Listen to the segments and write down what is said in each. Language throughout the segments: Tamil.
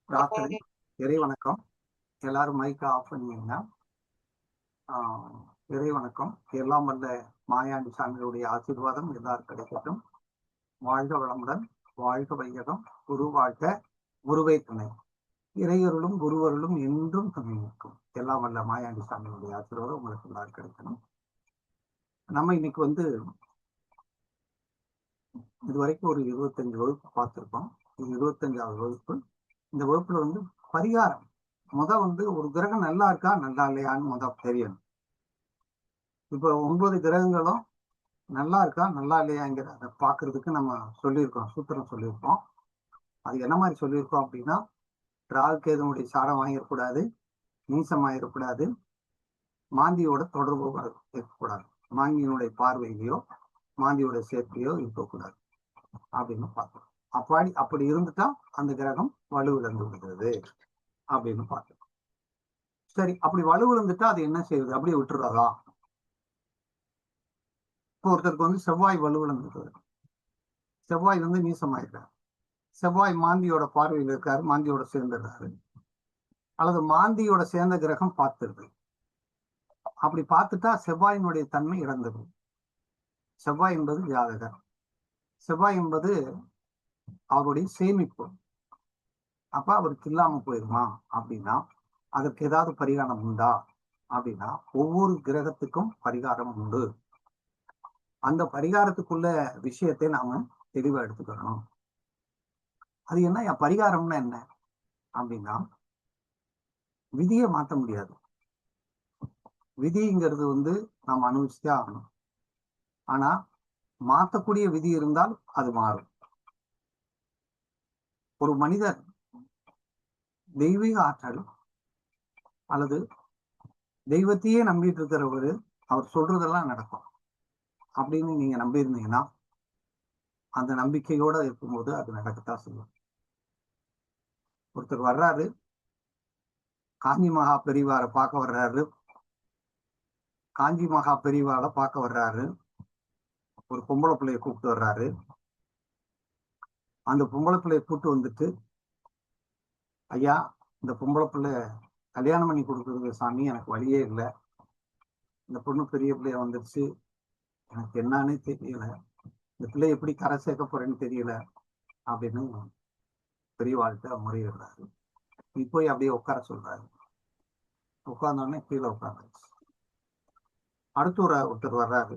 ராத்திரி இறை வணக்கம். எல்லாரும் மைக்க ஆஃப் பண்ணீங்கன்னா இறை வணக்கம். எல்லாம் வல்ல மாயாண்டி சாமிகளுடைய ஆசீர்வாதம் எல்லாரும் கிடைக்கட்டும். வாழ்க வளமுடன், வாழ்க வையகம், குரு வாழ்க, குருவை துணை. இறையருளும் குருவருளும் என்றும் துணை நிற்கும். எல்லாம் வல்ல மாயாண்டி சாமிகளுடைய ஆசீர்வாதம் உங்களுக்கு எல்லாரும் கிடைக்கணும். நம்ம இன்னைக்கு இதுவரைக்கும் ஒரு 25 வகுப்பு பார்த்திருக்கோம். இது 25வது வகுப்பு. இந்த வகுப்புல பரிகாரம் ஒரு கிரகம் நல்லா இருக்கா நல்லா இல்லையான்னு தெரியணும். இப்போ 9 கிரகங்களும் நல்லா இருக்கா நல்லா இல்லையாங்கிறத பாக்குறதுக்கு நம்ம சொல்லியிருக்கோம், சூத்திரம் சொல்லியிருக்கோம். அது என்ன மாதிரி சொல்லியிருக்கோம் அப்படின்னா, ராகு கேதுனுடைய சாரம் வாங்கிடக்கூடாது, நீசம் ஆகிடக்கூடாது, மாந்தியோட தொடர்பு இருக்கக்கூடாது, மாந்தியினுடைய பார்வையிலையோ மாந்தியோட சேர்க்கையோ இருக்கக்கூடாது அப்படின்னு பார்க்கணும். அப்படி இருந்துட்டா அந்த கிரகம் வலுவிழந்து விடுகிறது அப்படின்னு பார்க்கணும். சரி, அப்படி வலுவிழந்துட்டா அது என்ன செய்யுது? அப்படியே விட்டுறதா? இப்போ ஒருத்தருக்கு செவ்வாய் வலுவிழந்துருக்குது, செவ்வாய் நீசமாயிருக்காரு, செவ்வாய் மாந்தியோட பார்வையில் இருக்காரு, மாந்தியோட சேர்ந்துடுறாரு, அல்லது மாந்தியோட சேர்ந்த கிரகம் பார்த்துருது. அப்படி பார்த்துட்டா செவ்வாயினுடைய தன்மை இழந்தது. செவ்வாய் என்பது ஜாதகர், செவ்வாய் என்பது அவருடைய சேமிப்பு. அப்ப அவருக்கு இல்லாம போயிருமா அப்படின்னா அதற்கு ஏதாவது பரிகாரம் உண்டா அப்படின்னா, ஒவ்வொரு கிரகத்துக்கும் பரிகாரம் உண்டு. அந்த பரிகாரத்துக்குள்ள விஷயத்தை நாம தெளிவா எடுத்துக்கணும். அது என்ன பரிகாரம்னா என்ன அப்படின்னா, விதியை மாற்ற முடியாது. விதிங்கிறது நாம் அனுபவிச்சுதான் ஆகணும். ஆனா மாற்றக்கூடிய விதி இருந்தால் அது மாறும். ஒரு மனிதர் தெய்வீக ஆற்றல் அல்லது தெய்வத்தையே நம்பிட்டு இருக்கிறவரு அவர் சொல்றதெல்லாம் நடக்கும் அப்படின்னு நீங்க நம்பியிருந்தீங்கன்னா, அந்த நம்பிக்கையோட இருக்கும்போது அது நடக்கத்தான் செய்யும். ஒருத்தர் வர்றாரு, காஞ்சி மகா பெரிவாரை பார்க்க வர்றாரு, காஞ்சி மகா பெரிவாரை பார்க்க வர்றாரு, ஒரு பொம்பளை பிள்ளைய கூப்பிட்டு வர்றாரு. அந்த பொம்பளை பிள்ளைய கூப்பிட்டு வந்துட்டு, ஐயா இந்த பொம்பளை பிள்ளை கல்யாணம் பண்ணி கொடுக்குறது சாமி, எனக்கு வழியே இல்லை, இந்த பொண்ணு பெரிய பிள்ளைய வந்துருச்சு, எனக்கு என்னன்னு தெரியல, இந்த பிள்ளை எப்படி கரை சேர்க்க போறேன்னு தெரியல அப்படின்னு பெரியவாழ்கிட்ட முறையிடுறாரு. நீ போய் அப்படியே உட்கார சொல்றாரு. உட்கார்ந்தோடனே கீழே உட்கார்ந்து அடுத்து ஒருத்தர் வர்றாரு.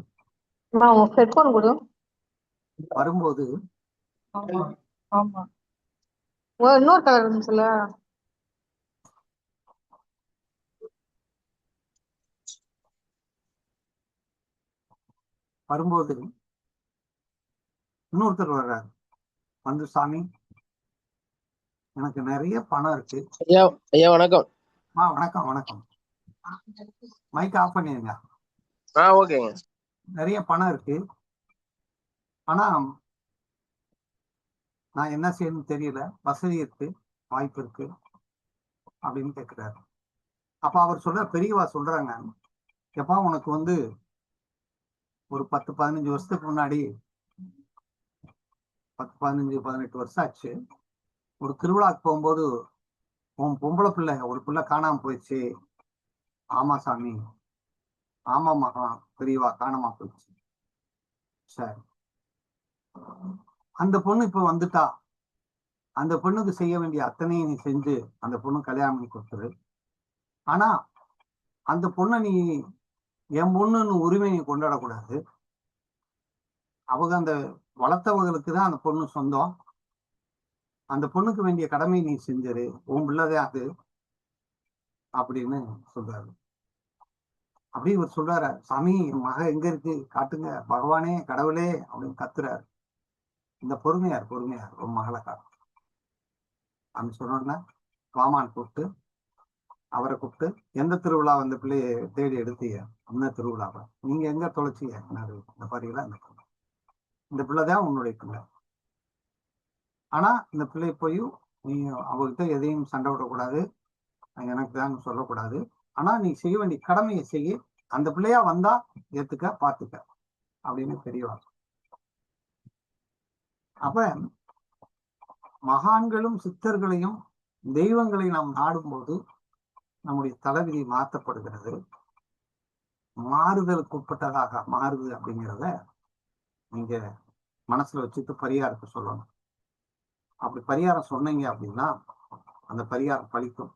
வரும்போது இன்னொரு கலர் இருந்துச்சுல்ல, வரும்போது இன்னொருத்தர் வர்றாரு. சாமி எனக்கு நிறைய பணம் இருக்கு. ஐயா ஐயா வணக்கம். வணக்கம் வணக்கம். மைக் ஆஃப் பண்ணிருங்க. ஓகேங்க. நிறைய பணம் இருக்கு, ஆனா நான் என்ன செய்யணும்னு தெரியல, வசதி இருக்கு, வாய்ப்பு இருக்கு அப்படின்னு கேட்கிறாரு. அப்ப அவர் பெரியவா சொல்றாங்க, எப்பா உனக்கு ஒரு 10-15 வருஷத்துக்கு முன்னாடி, 10-15-18 வருஷம் ஆச்சு, ஒரு திருவிழாக்கு போகும்போது உன் பொம்பளை பிள்ளை ஒரு பிள்ளை காணாம போயிடுச்சு. ஆமா சாமி, ஆமா மகா பெரியவா காணாம போயிடுச்சு. சரி, அந்த பொண்ணு இப்ப வந்துட்டா, அந்த பொண்ணுக்கு செய்ய வேண்டிய அத்தனையும் நீ செஞ்சு அந்த பொண்ணு கல்யாணம் பண்ணி கொடுத்துரு. ஆனா அந்த பொண்ணை நீ என் பொண்ணுன்னு உரிமை நீ கொண்டாடக்கூடாது. அவங்க அந்த வளர்த்தவங்களுக்கு தான் அந்த பொண்ணு சொந்தம். அந்த பொண்ணுக்கு வேண்டிய கடமை நீ செஞ்சிரு, உன் பிள்ளைதான் அது அப்படின்னு சொல்றாரு. அப்படி இவர் சொல்றாரு, சாமி மக எங்க இருக்கு காட்டுங்க, பகவானே கடவுளே அப்படின்னு கத்துறாரு. இந்த பொறுமையார் உன் மகளை காட்டு அப்படின்னு சொன்னோன்னா, வாமான் கூப்பிட்டு அவரை கூப்பிட்டு, எந்த திருவிழா வந்து பிள்ளைய தேடி எடுத்தீங்க, அந்த திருவிழாவை நீங்க எங்க தொலைச்சிங்க, இந்த பாருங்களா இந்த பிள்ளைதான் உன்னுடைய பிள்ளை. ஆனா இந்த பிள்ளைய போய் நீ அவர்கிட்ட எதையும் சண்டை விடக்கூடாது, எனக்கு தான் சொல்லக்கூடாது. ஆனா நீ செய்ய வேண்டிய கடமையை செய்ய, அந்த பிள்ளையா வந்தா ஏத்துக்க பார்த்துக்க அப்படின்னு தெரியவா. அப்ப மகான்களும் சித்தர்களையும் தெய்வங்களை நாம் நாடும்போது நம்முடைய தலைவிதி மாற்றப்படுகிறது. மாறுதலுக்கு உட்பட்டதாக மாறுது அப்படிங்கிறத நீங்க மனசுல வச்சுட்டு பரிகாரத்தை சொல்லணும். அப்படி பரிகாரம் சொன்னீங்க அப்படின்னா அந்த பரிகாரம் பலிக்கும்.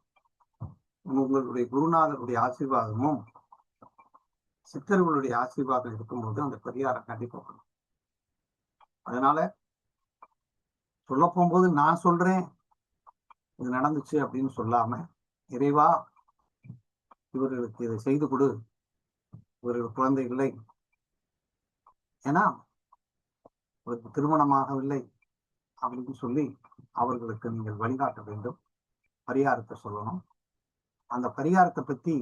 உங்களுடைய குருநாதருடைய ஆசீர்வாதமும் சித்தர்களுடைய ஆசீர்வாதம் இருக்கும்போது அந்த பரிகாரம் கண்டிப்பா பண்ணும். அதனால சொல்ல போகும்போது நான் சொல்றேன் இது நடந்துச்சு அப்படின்னு சொல்லாம, இறைவா இவர்களுக்கு இதை செய்து கொடு, இவர்கள் குழந்தை இல்லை, ஏன்னா இவருக்கு திருமணமாகவில்லை அப்படின்னு சொல்லி அவர்களுக்கு நீங்கள் வழிகாட்ட வேண்டும். பரிகாரத்தை சொல்லணும். அந்த பரிகாரத்தை பத்தி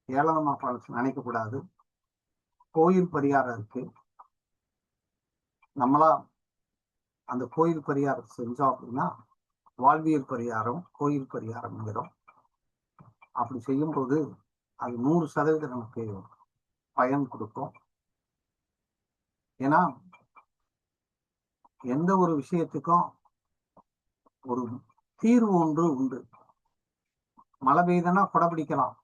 ஏளனமா நினைக்கக்கூடாது. கோயில் பரிகாரம் இருக்கு. நம்மளா அந்த கோயில் பரிகாரத்தை செஞ்சோம் அப்படின்னா வாழ்வியல் பரிகாரம், கோயில் பரிகாரம். அப்படி செய்யும்போது அது 100% நமக்கு பயன் கொடுக்கும். ஏன்னா எந்த ஒரு விஷயத்துக்கும் ஒரு தீர்வு ஒன்று உண்டு. மழை பெய்யுதுன்னா கொடை பிடிக்கலாம்,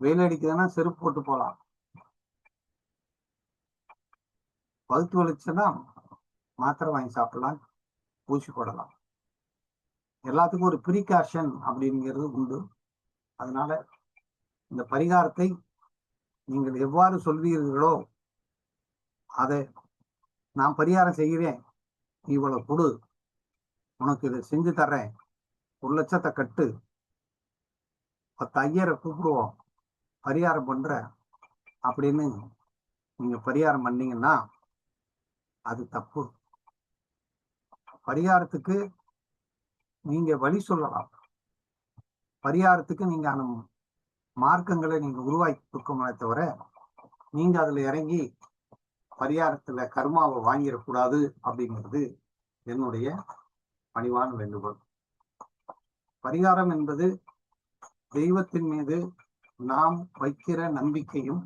வெயில் அடிக்குதுன்னா செருப்பு போட்டு போகலாம், வகுத்து வலிச்சுன்னா மாத்திரை வாங்கி சாப்பிடலாம், ஊசி போடலாம். எல்லாத்துக்கும் ஒரு ப்ரிகாஷன் அப்படிங்கிறது உண்டு. அதனால இந்த பரிகாரத்தை நீங்கள் எவ்வாறு சொல்வீர்களோ அதை நான் பரிகாரம் செய்கிறேன், இவ்வளவு கொடு, உனக்கு இதை செஞ்சு தர்றேன், 1,00,000 கட்டு, 10 ஐயரை கூப்பிடுவோம், பரிகாரம் பண்ற அப்படின்னு நீங்க பரிகாரம் பண்ணீங்கன்னா அது தப்பு. பரிகாரத்துக்கு நீங்க வழி சொல்லலாம். பரிகாரத்துக்கு நீங்க மார்க்கங்களை நீங்க உருவாக்கி கொடுக்கணுமே தவிர நீங்க அதுல இறங்கி பரிகாரத்துல கர்மாவை வாங்கிடக்கூடாது அப்படிங்கிறது என்னுடைய பணிவான வேண்டுகோள். பரிகாரம் என்பது தெய்வத்தின் மீது நாம் வைக்கிற நம்பிக்கையும்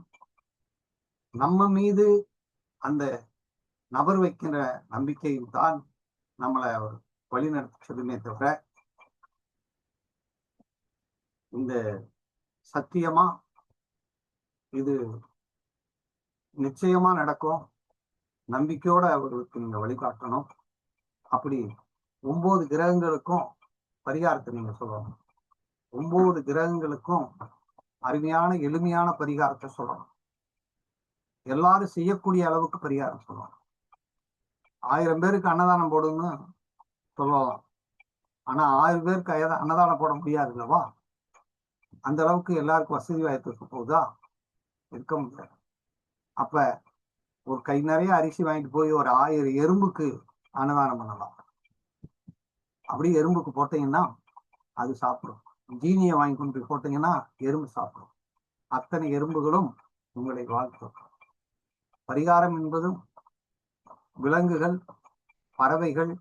நம்ம மீது அந்த நபர் வைக்கிற நம்பிக்கையும் தான் நம்மளை வழிநடத்துமே தவிர இந்த சத்தியமா இது நிச்சயமா நடக்கும், நம்பிக்கையோட அவர்களுக்கு நீங்க வழிகாட்டணும். அப்படி 9 கிரகங்களுக்கும் பரிகாரத்தை நீங்க சொல்லணும். 9 கிரகங்களுக்கும் அருமையான எளிமையான பரிகாரத்தை சொல்லணும். எல்லாரும் செய்யக்கூடிய அளவுக்கு பரிகாரம் சொல்லணும். 1000 பேருக்கு அன்னதானம் போடுன்னு சொல்லலாம். ஆனா 1000 பேருக்கு அன்னதானம் போட முடியாது இல்லவா? அந்த அளவுக்கு எல்லாருக்கும் வசதி வாய்ப்பு இருக்க போகுதா? இருக்க முடியாது. அப்ப ஒரு கை நிறைய அரிசி வாங்கிட்டு போய் ஒரு 1000 எறும்புக்கு அன்னதானம் பண்ணலாம். அப்படி எறும்புக்கு போட்டீங்கன்னா அது சாப்பிடும். ஜீனியை வாங்கி கொண்டு போய் போட்டீங்கன்னா எறும்பு சாப்பிடும். அத்தனை எறும்புகளும் உங்களை வாழ்த்தும். பரிகாரம் என்பதும் விலங்குகள், பறவைகள்,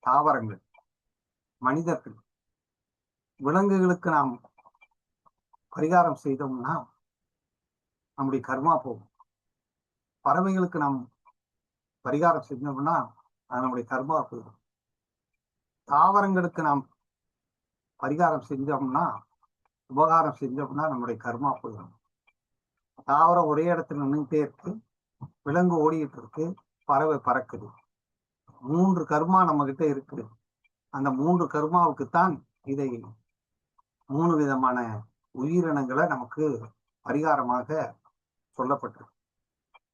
தாவரங்கள், மனிதர்கள், விலங்குகளுக்கு நாம் பரிகாரம் செய்தோம்னா நம்முடைய கர்மா போகும். பறவைகளுக்கு நாம் பரிகாரம் செஞ்சோம்னா அது நம்முடைய கர்மா போகும். தாவரங்களுக்கு நாம் பரிகாரம் செஞ்சோம்னா, உபகாரம் செஞ்சோம்னா நம்முடைய கர்மா போயிடும். தாவரம் ஒரே இடத்துல நின்றுட்டே இருக்கு, விலங்கு ஓடிட்டு இருக்கு, பறவை பறக்குது. 3 கர்மா நம்ம கிட்ட இருக்கு. அந்த 3 கர்மாவுக்குத்தான் இதை 3 விதமான உயிரினங்களை நமக்கு பரிகாரமாக சொல்லப்பட்டிருக்கு.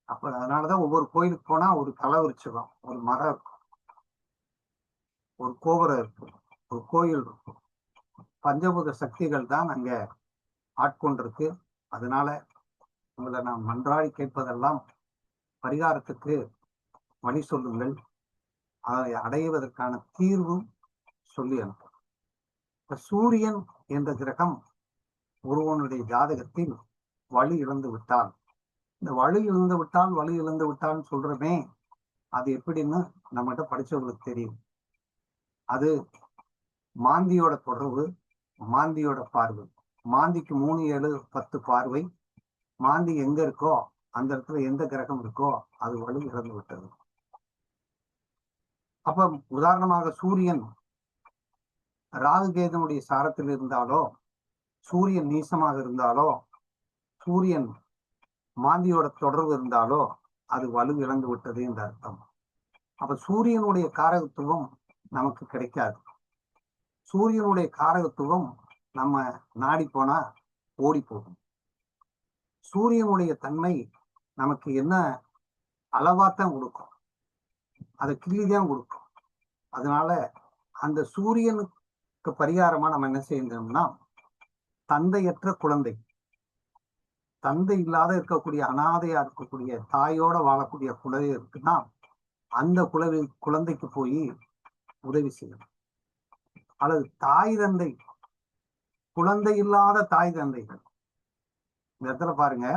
அப்ப அதனாலதான் ஒவ்வொரு கோயிலுக்கு போனா ஒரு தலை விருட்சம், ஒரு மரம் இருக்கும், ஒரு கோபுரம் இருக்கும், ஒரு கோயில் இருக்கும். பஞ்சபூத சக்திகள் தான் அங்க ஆட்கொண்டிருக்கு. அதனால உங்களை நான் மன்றாடி கேட்பதெல்லாம் பரிகாரத்துக்கு வழி சொல்லுங்கள், அதை அடைவதற்கான தீர்வும் சொல்லி அனுப்பும். இப்ப சூரியன் என்ற கிரகம் ஒருவனுடைய ஜாதகத்தில் வலு இழந்து விட்டால், இந்த வலு இழந்து விட்டால் சொல்றமே, அது எப்படின்னு நம்மகிட்ட படிச்சவங்களுக்கு தெரியும். அது மாந்தியோட தொடர்பு, மாந்தியோட பார்வை. மாந்திக்கு 3, 7, 10 பார்வை. மாந்தி எங்க இருக்கோ அந்த இடத்துல எந்த கிரகம் இருக்கோ அது வலு இழந்து விட்டது. அப்ப உதாரணமாக சூரியன் ராகு கேதுனுடைய சாரத்தில் இருந்தாலோ, சூரியன் நீசமாக இருந்தாலோ, சூரியன் மாந்தியோட தொடர்பு இருந்தாலோ அது வலு இழந்து விட்டது என்ற அர்த்தம். அப்ப சூரியனுடைய காரகத்துவம் நமக்கு கிடைக்காது. சூரியனுடைய காரகத்துவம் நம்ம நாடி போனா ஓடி போகும். சூரியனுடைய தன்மை நமக்கு என்ன அளவாத்தான் கொடுக்கும், அதை கிள்ளிதான் கொடுக்கும். அதனால அந்த சூரியனுக்கு பரிகாரமா நம்ம என்ன செய்யணும்னா, தந்தையற்ற குழந்தை, தந்தை இல்லாத இருக்கக்கூடிய அனாதையா இருக்கக்கூடிய தாயோட வாழக்கூடிய குழந்தை இருக்குன்னா அந்த குழந்தைக்கு போய் உதவி செய்யணும். அல்லது தாய் தந்தை, குழந்தை இல்லாத தாய் தந்தைகள், இந்த இடத்துல பாருங்க,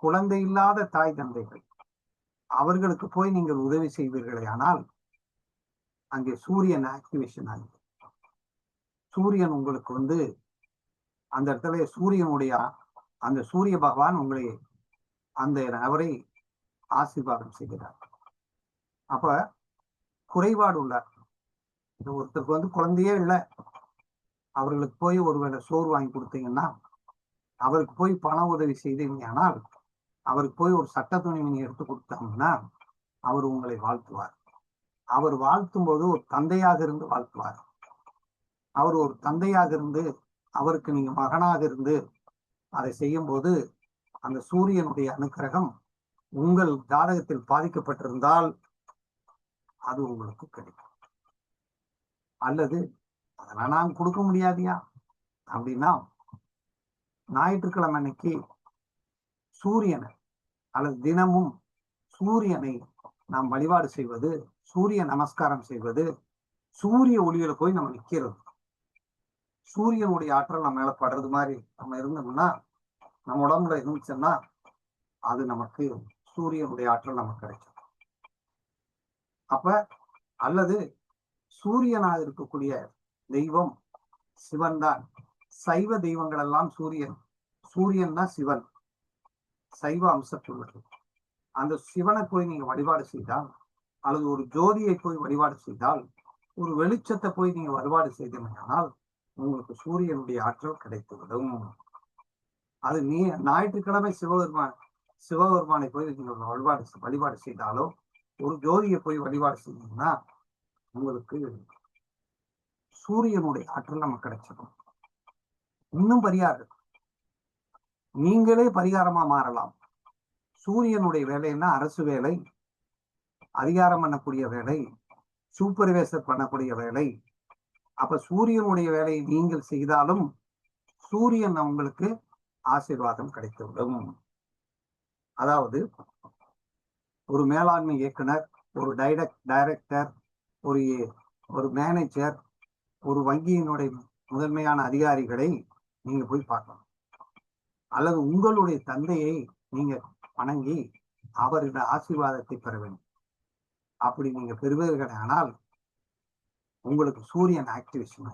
குழந்தை இல்லாத தாய் தந்தைகள் அவர்களுக்கு போய் நீங்கள் உதவி செய்வீர்களே ஆனால் அங்கே சூரியன் ஆக்டிவேஷன் ஆகுது. சூரியன் உங்களுக்கு அந்த இடத்துல சூரியனுடைய அந்த சூரிய பகவான் உங்களை அந்த நபரை ஆசீர்வாதம் செய்கிறார். அப்ப குறைபாடு உள்ளார், ஒருத்தருக்கு குழந்தையே இல்லை, அவர்களுக்கு போய் ஒருவேளை சோறு வாங்கி கொடுத்தீங்கன்னா, அவருக்கு போய் பண உதவி செய்தீங்கன்னா, அவருக்கு போய் ஒரு சட்ட துணிமணி எடுத்து கொடுத்தாங்கன்னா அவர் உங்களை வாழ்த்துவார். அவர் வாழ்த்தும் போது ஒரு தந்தையாக இருந்து வாழ்த்துவார். அவர் ஒரு தந்தையாக இருந்து அவருக்கு நீங்க மகனாக இருந்து அதை செய்யும் போது அந்த சூரியனுடைய அனுக்கிரகம் உங்கள் ஜாதகத்தில் பாதிக்கப்பட்டிருந்தால் அது உங்களுக்கு கிடைக்கும். அல்லது அதெல்லாம் நான் கொடுக்க முடியாதியா அப்படின்னா, ஞாயிற்றுக்கிழமை அன்னைக்கு சூரியனை அல்லது தினமும் சூரியனை நாம் வழிபாடு செய்வது, சூரிய நமஸ்காரம் செய்வது, சூரிய ஒளியில போய் நம்ம நிக்கிறது, சூரியனுடைய ஆற்றல் நம்ம மேல படுறது மாதிரி நம்ம இருந்தோம்னா, நம்ம உடம்புல இருந்துச்சுன்னா அது நமக்கு சூரியனுடைய ஆற்றல் நமக்கு கிடைக்கும். அப்ப அல்லது சூரியனாக இருக்கக்கூடிய தெய்வம் சிவன் தான். சைவ தெய்வங்கள் எல்லாம் சூரியன், சூரியன் தான் சிவன், சைவ அம்சத்துள்ளது. அந்த சிவனை போய் நீங்க வழிபாடு செய்தால், அல்லது ஒரு ஜோதியை போய் வழிபாடு செய்தால், ஒரு வெளிச்சத்தை போய் நீங்க வழிபாடு செய்தீங்கன்னால் உங்களுக்கு சூரியனுடைய ஆற்றல் கிடைத்துவிடும். அது ஞாயிற்றுக்கிழமை சிவபெருமானை போய் நீங்க வழிபாடு செய்தாலோ, ஒரு ஜோதியை போய் வழிபாடு செய்தீங்கன்னா உங்களுக்கு சூரியனுடைய ஆற்றல் நமக்கு கிடைச்சிடும். இன்னும் பரிகாரம், நீங்களே பரிகாரமா மாறலாம். சூரியனுடைய வேலைன்னா அரசு வேலை, அதிகாரம் பண்ணக்கூடிய வேலை, சூப்பர்வைசர் பண்ணக்கூடிய வேலை. அப்ப சூரியனுடைய வேலையை நீங்கள் செய்தாலும் சூரியன் உங்களுக்கு ஆசீர்வாதம் கிடைத்துவிடும். அதாவது ஒரு மேலாண்மை இயக்குனர், ஒரு டைரக்டர், ஒரு மேனேஜர், ஒரு வங்கியினுடைய முதன்மையான அதிகாரிகளை நீங்க போய் பார்க்கலாம். அல்லது உங்களுடைய தந்தையை நீங்க வணங்கி அவருடைய ஆசீர்வாதத்தை பெற வேண்டும். அப்படி நீங்க பெறுவீர்கள் ஆனால் உங்களுக்கு சூரியன் ஆக்டிவேஷன்,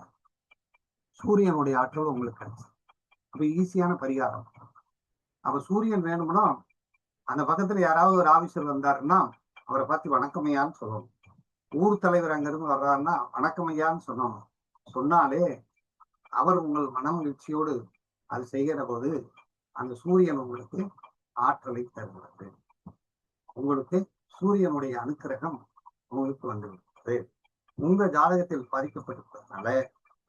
சூரியனுடைய ஆற்றல் உங்களுக்கு கிடைச்சு. அப்ப ஈஸியான பரிகாரம். அப்ப சூரியன் வேணும்னா அந்த பக்கத்துல யாராவது ஒரு ஆபீசர் வந்தாருன்னா அவரை பார்த்து வணக்கமையான்னு சொல்லணும். ஊர் தலைவர் அங்கிருந்து வர்றாருன்னா வணக்கமையான்னு சொல்லணும். சொன்னாலே அவர் உங்கள் மனமகிழ்ச்சியோடு அது செய்கிற போது அந்த சூரியன் உங்களுக்கு ஆற்றலை தருகிறது. உங்களுக்கு சூரியனுடைய அனுக்கிரகம் உங்களுக்கு வந்துவிடுகிறது. உங்க ஜாதகத்தில் பாதிக்கப்பட்டிருப்பதனால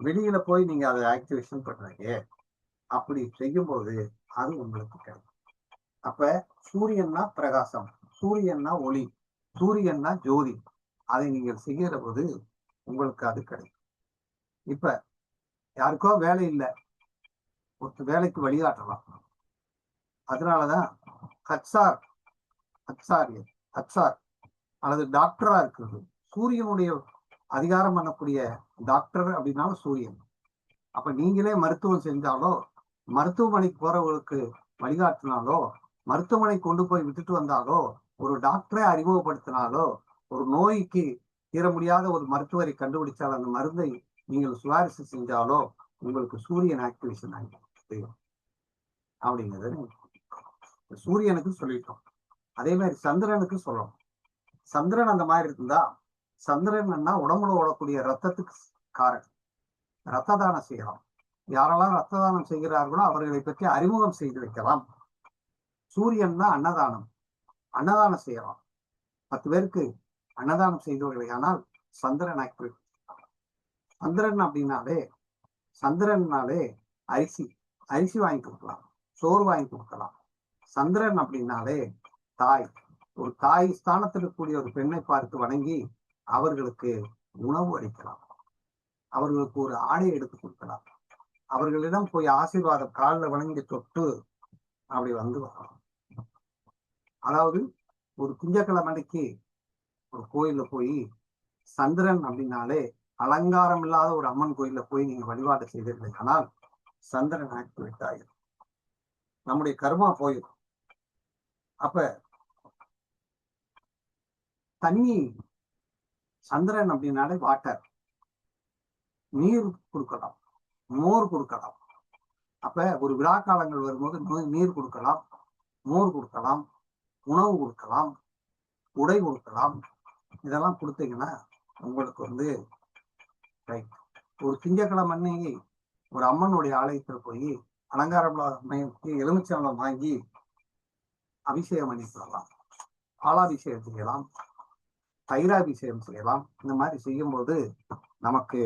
வெளியில போய் நீங்க அதை ஆக்டிவேஷன் பண்றீங்க. அப்படி செய்யும் போது அது உங்களுக்கு கிடைக்கும். அப்ப சூரியன்னா பிரகாசம், சூரியன்னா ஒளி, சூரியன்னா ஜோதி. அதை நீங்கள் செய்கிற போது உங்களுக்கு அது கிடைக்கும். இப்ப யாருக்கோ வேலை இல்லை, ஒரு வேலைக்கு வழிகாட்டலாம். அதனாலதான் ஹச்ஆர் அல்லது டாக்டரா இருக்கிறது. சூரியனுடைய அதிகாரம் பண்ணக்கூடிய டாக்டர் அப்படின்னாலும் சூரியன். அப்ப நீங்களே மருத்துவம் செஞ்சாலோ, மருத்துவமனைக்கு போறவங்களுக்கு வழிகாட்டினாலோ, மருத்துவமனை கொண்டு போய் விட்டுட்டு வந்தாலோ, ஒரு டாக்டரை அறிமுகப்படுத்தினாலோ, ஒரு நோய்க்கு தீர முடியாத ஒரு மருத்துவரை கண்டுபிடிச்சால் அந்த மருந்தை நீங்கள் சுவாரிசு செஞ்சாலோ உங்களுக்கு சூரியன் ஆக்டிவேஷன் ஆகிடும் அப்படிங்கிறது சூரியனுக்கு சொல்லிட்டோம். அதே மாதிரி சந்திரனுக்கு சொல்லணும். சந்திரன் அந்த மாதிரி இருந்தா, சந்திரன்னா உடம்புல ஓடக்கூடிய ரத்தத்துக்கு காரகம். ரத்த தானம் செய்யலாம். யாரெல்லாம் ரத்த தானம் செய்கிறார்களோ அவர்களை பற்றி அறிமுகம் செய்து வைக்கலாம். சூரியன் தான் அன்னதானம். அன்னதானம் செய்யலாம். 10 பேருக்கு அன்னதானம் செய்தவர்களை. ஆனால் சந்திரன் ஆக்டிவேட். சந்திரன் அப்படின்னாலே சந்திரன்னாலே அரிசி அரிசி வாங்கி கொடுக்கலாம், சோறு வாங்கி கொடுக்கலாம். சந்திரன் அப்படின்னாலே தாய். ஒரு தாய் ஸ்தானத்தில் இருக்கக்கூடிய ஒரு பெண்ணை பார்த்து வணங்கி அவர்களுக்கு உணவு அளிக்கலாம், அவர்களுக்கு ஒரு ஆடை எடுத்து கொடுக்கலாம், அவர்களிடம் போய் ஆசீர்வாதம் காலில் வணங்கி தொட்டு அப்படி வந்து வரலாம். அதாவது ஒரு திங்கட்கிழமைக்கு ஒரு கோயில்ல போய் சந்திரன் அப்படின்னாலே அலங்காரம் இல்லாத ஒரு அம்மன் கோயில்ல போய் நீங்க வழிபாடு செய்தீர்கள் ஆனால் சந்திரன் ஆக்டிவேட் ஆகிடும், நம்முடைய கர்மா போயிடும். அப்ப தண்ணி, சந்திரன் அப்படின்னாலே வாட்டர், நீர் கொடுக்கலாம், மோர் கொடுக்கலாம். அப்ப ஒரு விழா காலங்கள் வரும்போது நீர் கொடுக்கலாம், மோர் கொடுக்கலாம், உணவு கொடுக்கலாம், உடை கொடுக்கலாம். இதெல்லாம் கொடுத்தீங்கன்னா உங்களுக்கு வந்து ரைட். ஒரு திங்கட்கிழமை அன்னைக்கு ஒரு அம்மனுடைய ஆலயத்தில் போய் அலங்காரம் எலுமிச்சம்பழம் வாங்கி அபிஷேகம் பண்ணி சொல்லலாம், பாலாபிஷேகம் செய்யலாம், தைராபிஷேகம் செய்யலாம். இந்த மாதிரி செய்யும்போது நமக்கு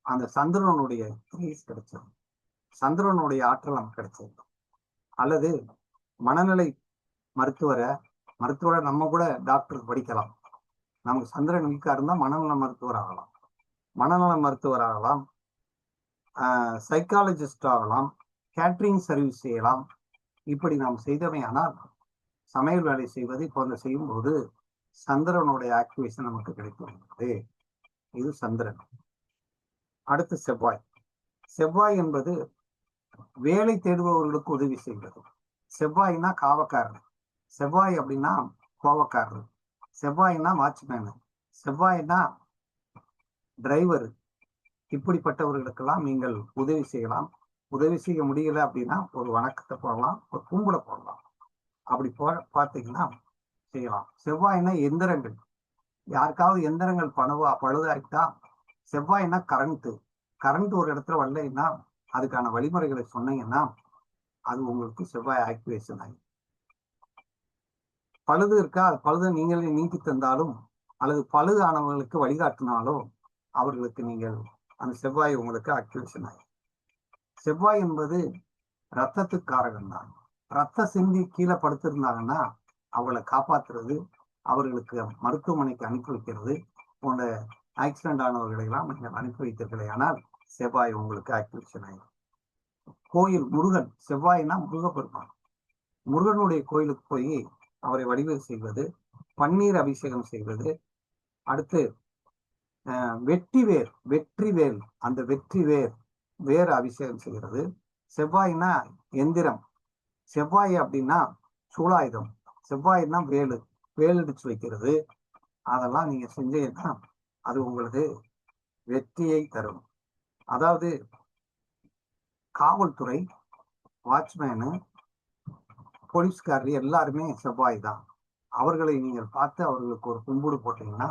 அந்த சந்திரனுடைய கிரீஸ் கிடைச்சிடும், சந்திரனுடைய ஆற்றல் நமக்கு கிடைச்சிடும். அல்லது மனநிலை மருத்துவரை நம்ம கூட டாக்டருக்கு படிக்கலாம். நமக்கு சந்திரன் வீக்கா இருந்தா மனநல மருத்துவர் ஆகலாம், மனநல மருத்துவர் ஆகலாம், சைக்காலஜிஸ்ட் ஆகலாம், கேட்டரிங் சர்வீஸ் செய்யலாம். இப்படி நாம் செய்தவையானால் சமையல் வேலை செய்வது போன்ற செய்யும்போது சந்திரனுடைய ஆக்டிவேஷன் நமக்கு கிடைக்கிறது. இது சந்திரன். அடுத்து செவ்வாய். செவ்வாய் என்பது வேலை தேடுபவர்களுக்கு உதவி செய்வது. செவ்வாய்னா காவக்காரர், செவ்வாய் அப்படின்னா கோவக்காரர், செவ்வாய்னா வாட்ச்மேனு, செவ்வாய்னா டிரைவர். இப்படிப்பட்டவர்களுக்கெல்லாம் நீங்கள் உதவி செய்யலாம். உதவி செய்ய முடியல அப்படின்னா ஒரு வணக்கத்தை போடலாம், ஒரு கும்பிட போடலாம். அப்படி பார்த்தீங்கன்னா செய்யலாம். செவ்வாய்னா எந்திரங்கள், யாருக்காவது எந்திரங்கள் பழுதாயிட்டா, செவ்வாய்னா கரண்ட் ஒரு இடத்துல வரலைன்னா அதுக்கான வழிமுறைகளை சொன்னீங்கன்னா அது உங்களுக்கு செவ்வாய் ஆக்டிவேஷன் ஆகி. பழுது இருக்கா, அது பழுதை நீங்களே நீக்கி தந்தாலும் அல்லது பழுது ஆனவர்களுக்கு வழிகாட்டினாலும் அவர்களுக்கு நீங்கள் அந்த செவ்வாய் உங்களுக்கு ஆக்டிவேஷன் ஆகி. செவ்வாய் என்பது ரத்தத்துக்கு காரகம் தான். ரத்த சிந்தி கீழே படுத்திருந்தாங்கன்னா அவளை காப்பாற்றுறது, அவர்களுக்கு மருத்துவமனைக்கு அனுப்பி வைக்கிறது போன்ற ஆக்சிடென்ட் ஆனவர்களை எல்லாம் நீங்கள் அனுப்பி வைத்தீர்களே ஆனால் செவ்வாய் உங்களுக்கு ஆக்டிவேஷன் ஆகும். கோயில் முருகன், செவ்வாய்னா முருகப்பெருமான், முருகனுடைய கோயிலுக்கு போய் அவரை வழிபாடு செய்வது, பன்னீர் அபிஷேகம் செய்வது. அடுத்து வெற்றிவேல், அந்த வேறு அபிஷேகம் செய்கிறது. செவ்வாய்னா எந்திரம், செவ்வாய் அப்படின்னா சூலாயுதம், செவ்வாய்னா வேல் அடிச்சு வைக்கிறது. அதெல்லாம் நீங்க செஞ்சீங்கன்னா அது உங்களுக்கு வெற்றியை தரும். அதாவது காவல்துறை, வாட்ச்மேனு, போலீஸ்காரர் எல்லாருமே செவ்வாய் தான். அவர்களை நீங்கள் பார்த்து அவர்களுக்கு ஒரு கும்பிடு போட்டீங்கன்னா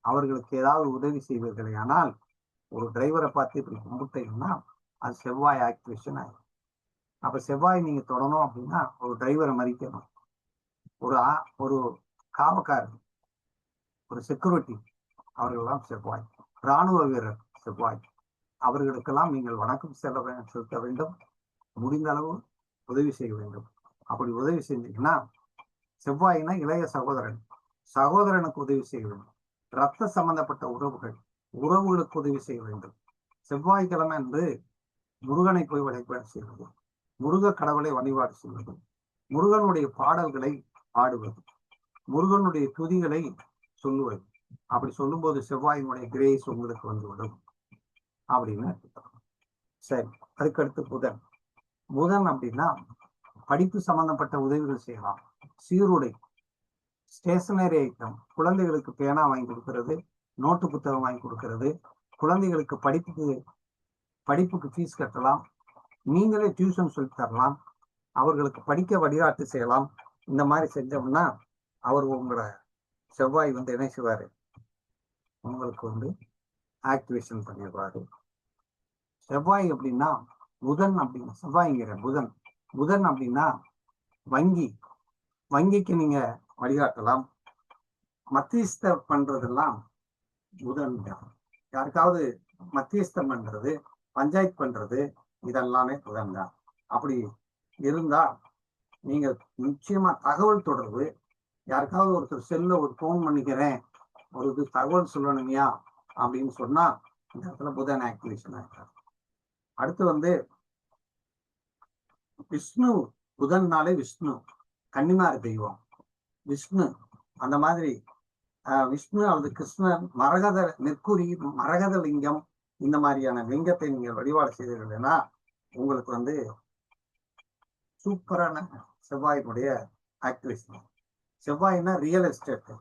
அவர்களுக்கு ஏதாவது உதவி செய்வீர்களே ஆனால் ஒரு டிரைவரை பார்த்து இப்படி கும்பிட்டீங்கன்னா அது செவ்வாய் ஆக்டிவேஷன் ஆகும். அப்ப செவ்வாய் நீங்க தொடணும் அப்படின்னா ஒரு டிரைவரை மதிக்கணும், ஒரு காவக்காரர், ஒரு செக்யூரிட்டி, அவர்களெல்லாம் செவ்வாய். இராணுவ வீரர் செவ்வாய், அவர்களுக்கெல்லாம் நீங்கள் வணக்கம் செலுத்த வேண்டும், முடிந்த அளவு உதவி செய்ய வேண்டும். அப்படி உதவி செஞ்சீங்கன்னா செவ்வாய்னா இளைய சகோதரனுக்கு உதவி செய்ய வேண்டும். ரத்த சம்பந்தப்பட்ட உறவுகளுக்கு உதவி செய்ய வேண்டும். செவ்வாய்க்கிழமை என்று முருகனை போய் வழிபாடு செய்வது, முருக கடவுளை வழிபாடு செய்வது, முருகனுடைய பாடல்களை பாடுவது, முருகனுடைய துதிகளை சொல்லுவது. அப்படி சொல்லும்போது செவ்வாயினுடைய கிரேஸ் உங்களுக்கு வந்துவிடும் அப்படின்னு. சரி, அதுக்கடுத்து புதன் அப்படின்னா படிப்பு சம்பந்தப்பட்ட உதவிகள் செய்யலாம். சீருடை, ஸ்டேஷனரி ஐட்டம், குழந்தைகளுக்கு பேனா வாங்கி கொடுக்கறது, நோட்டு புத்தகம் வாங்கி கொடுக்கறது, குழந்தைகளுக்கு படிப்புக்கு ஃபீஸ் கட்டலாம், நீங்களே டியூஷன் சொல்லி தரலாம், அவர்களுக்கு படிக்க வழிகாட்டு செய்யலாம். இந்த மாதிரி செஞ்சோம்னா அவர் உங்களோட செவ்வாய் என்ன செய்வாரு, உங்களுக்கு ஆக்டிவேஷன் பண்ணிடுவாரு. செவ்வாய் அப்படின்னா புதன் அப்படின்னா செவ்வாய்ங்கிற புதன். புதன் அப்படின்னா வங்கி. வங்கிக்கு நீங்க வழிகாட்டலாம். மத்தியஸ்த பண்றதெல்லாம் புதன் தான். யாருக்காவது மத்தியஸ்தம் பண்றது, பஞ்சாயத்து பண்றது, இதெல்லாமே புதன் தான். அப்படி இருந்தா நீங்க நிச்சயமா தகவல் தொடர்பு, யாருக்காவது ஒருத்தர் செல்ல ஒரு போன் பண்ணிக்கிறேன், ஒரு தகவல் சொல்லணுமையா அப்படின்னு சொன்னா இந்த இடத்துல புதன் ஆக்டிவேஷன் ஆகிட்டார். அடுத்து விஷ்ணு. புதன்னாலே விஷ்ணு, கன்னிமார் தெய்வம் விஷ்ணு. அந்த மாதிரி விஷ்ணு அல்லது கிருஷ்ணன், மரகத நெற்குறி, மரகத லிங்கம், இந்த மாதிரியான லிங்கத்தை நீங்கள் வழிபாடு செய்தீர்கள்னா உங்களுக்கு சூப்பரான செவ்வாயினுடைய ஆக்டிவேஷன். செவ்வாய்னா ரியல் எஸ்டேட்,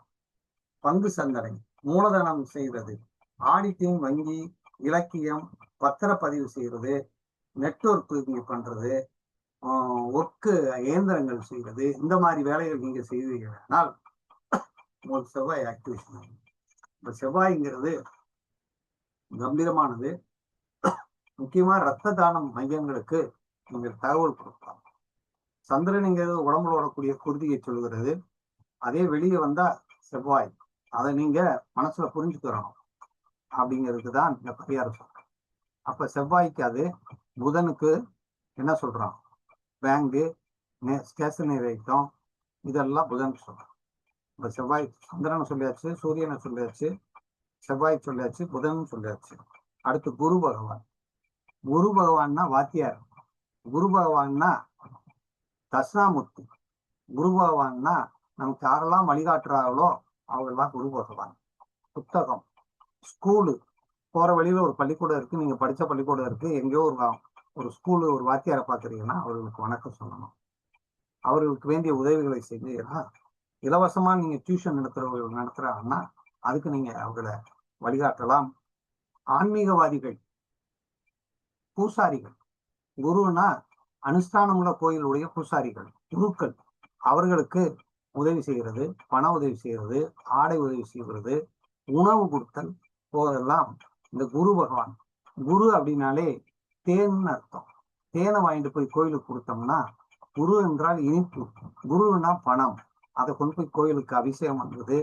பங்கு சந்தை, மூலதனம் செய்வது, ஆடிட்டிங், வங்கி, இலக்கியம், பத்திரப்பதிவு செய்யறது, நெட்வொர்க் பண்றது, ஒர்க்கு இயந்திரங்கள் செய்வது, இந்த மாதிரி வேலைகள் நீங்க செய்வீர்களானால் உங்களுக்கு செவ்வாய் ஆக்டிவேஷன் ஆகும். இப்ப செவ்வாய்ங்கிறது கம்பீரமானது. முக்கியமா ரத்த தானம் மையங்களுக்கு நீங்கள் தகவல் கொடுக்கலாம். சந்திரனுங்கிறது உடம்புல வரக்கூடிய குருதியை சொல்கிறது. அதே வெளியே வந்தா செவ்வாய். அதை நீங்க மனசுல புரிஞ்சுக்கிறோம் அப்படிங்கிறதுக்கு தான் இந்த பரிகாரம் சொல்றேன். அப்ப செவ்வாய்க்கு அது, புதனுக்கு என்ன சொல்றோம், பேங்கு, ஸ்டேஷனரி ஐட்டம், இதெல்லாம் புதன் சொல்றோம். இப்ப செவ்வாய் சந்திரனை சொல்லியாச்சு, சூரியனை சொல்லியாச்சு, செவ்வாய் சொல்லியாச்சு, புதன் சொல்லியாச்சு. அடுத்து குரு பகவான். குரு பகவான்னா வாத்தியார். குரு பகவான்னா தட்சிணாமூர்த்தி. குரு பகவான்னா நமக்கு யாரெல்லாம் வழிகாட்டுறாங்களோ அவங்கெல்லாம் குரு பகவான். புத்தகம், ஸ்கூலு, போற வழியில ஒரு பள்ளிக்கூடம் இருக்கு, நீங்க படிச்ச பள்ளிக்கூடம் இருக்கு, எங்கேயோ ஒரு ஸ்கூலு, ஒரு வாத்தியாரை பாக்குறீங்கன்னா அவர்களுக்கு வணக்கம் சொல்லணும். அவர்களுக்கு வேண்டிய உதவிகளை செஞ்சீங்கன்னா, இலவசமா நீங்க டியூஷன் நடத்துறாங்கன்னா அதுக்கு நீங்க அவர்களை வழிகாட்டலாம். ஆன்மீகவாதிகள், பூசாரிகள், குருன்னா அனுஷ்டானமுள்ள கோயிலுடைய பூசாரிகள், குருக்கள், அவர்களுக்கு உதவி செய்கிறது, பண உதவி செய்கிறது, ஆடை உதவி செய்கிறது, உணவு கொடுத்தல் போதெல்லாம் இந்த குரு பகவான். குரு அப்படின்னாலே தேன்னு அர்த்தம். தேனை வாங்கிட்டு போய் கோயிலுக்கு கொடுத்தோம்னா, குரு என்றால் இனிப்பு, குருன்னா பணம். அதை கொண்டு போய் கோயிலுக்கு அபிஷேகம் பண்றது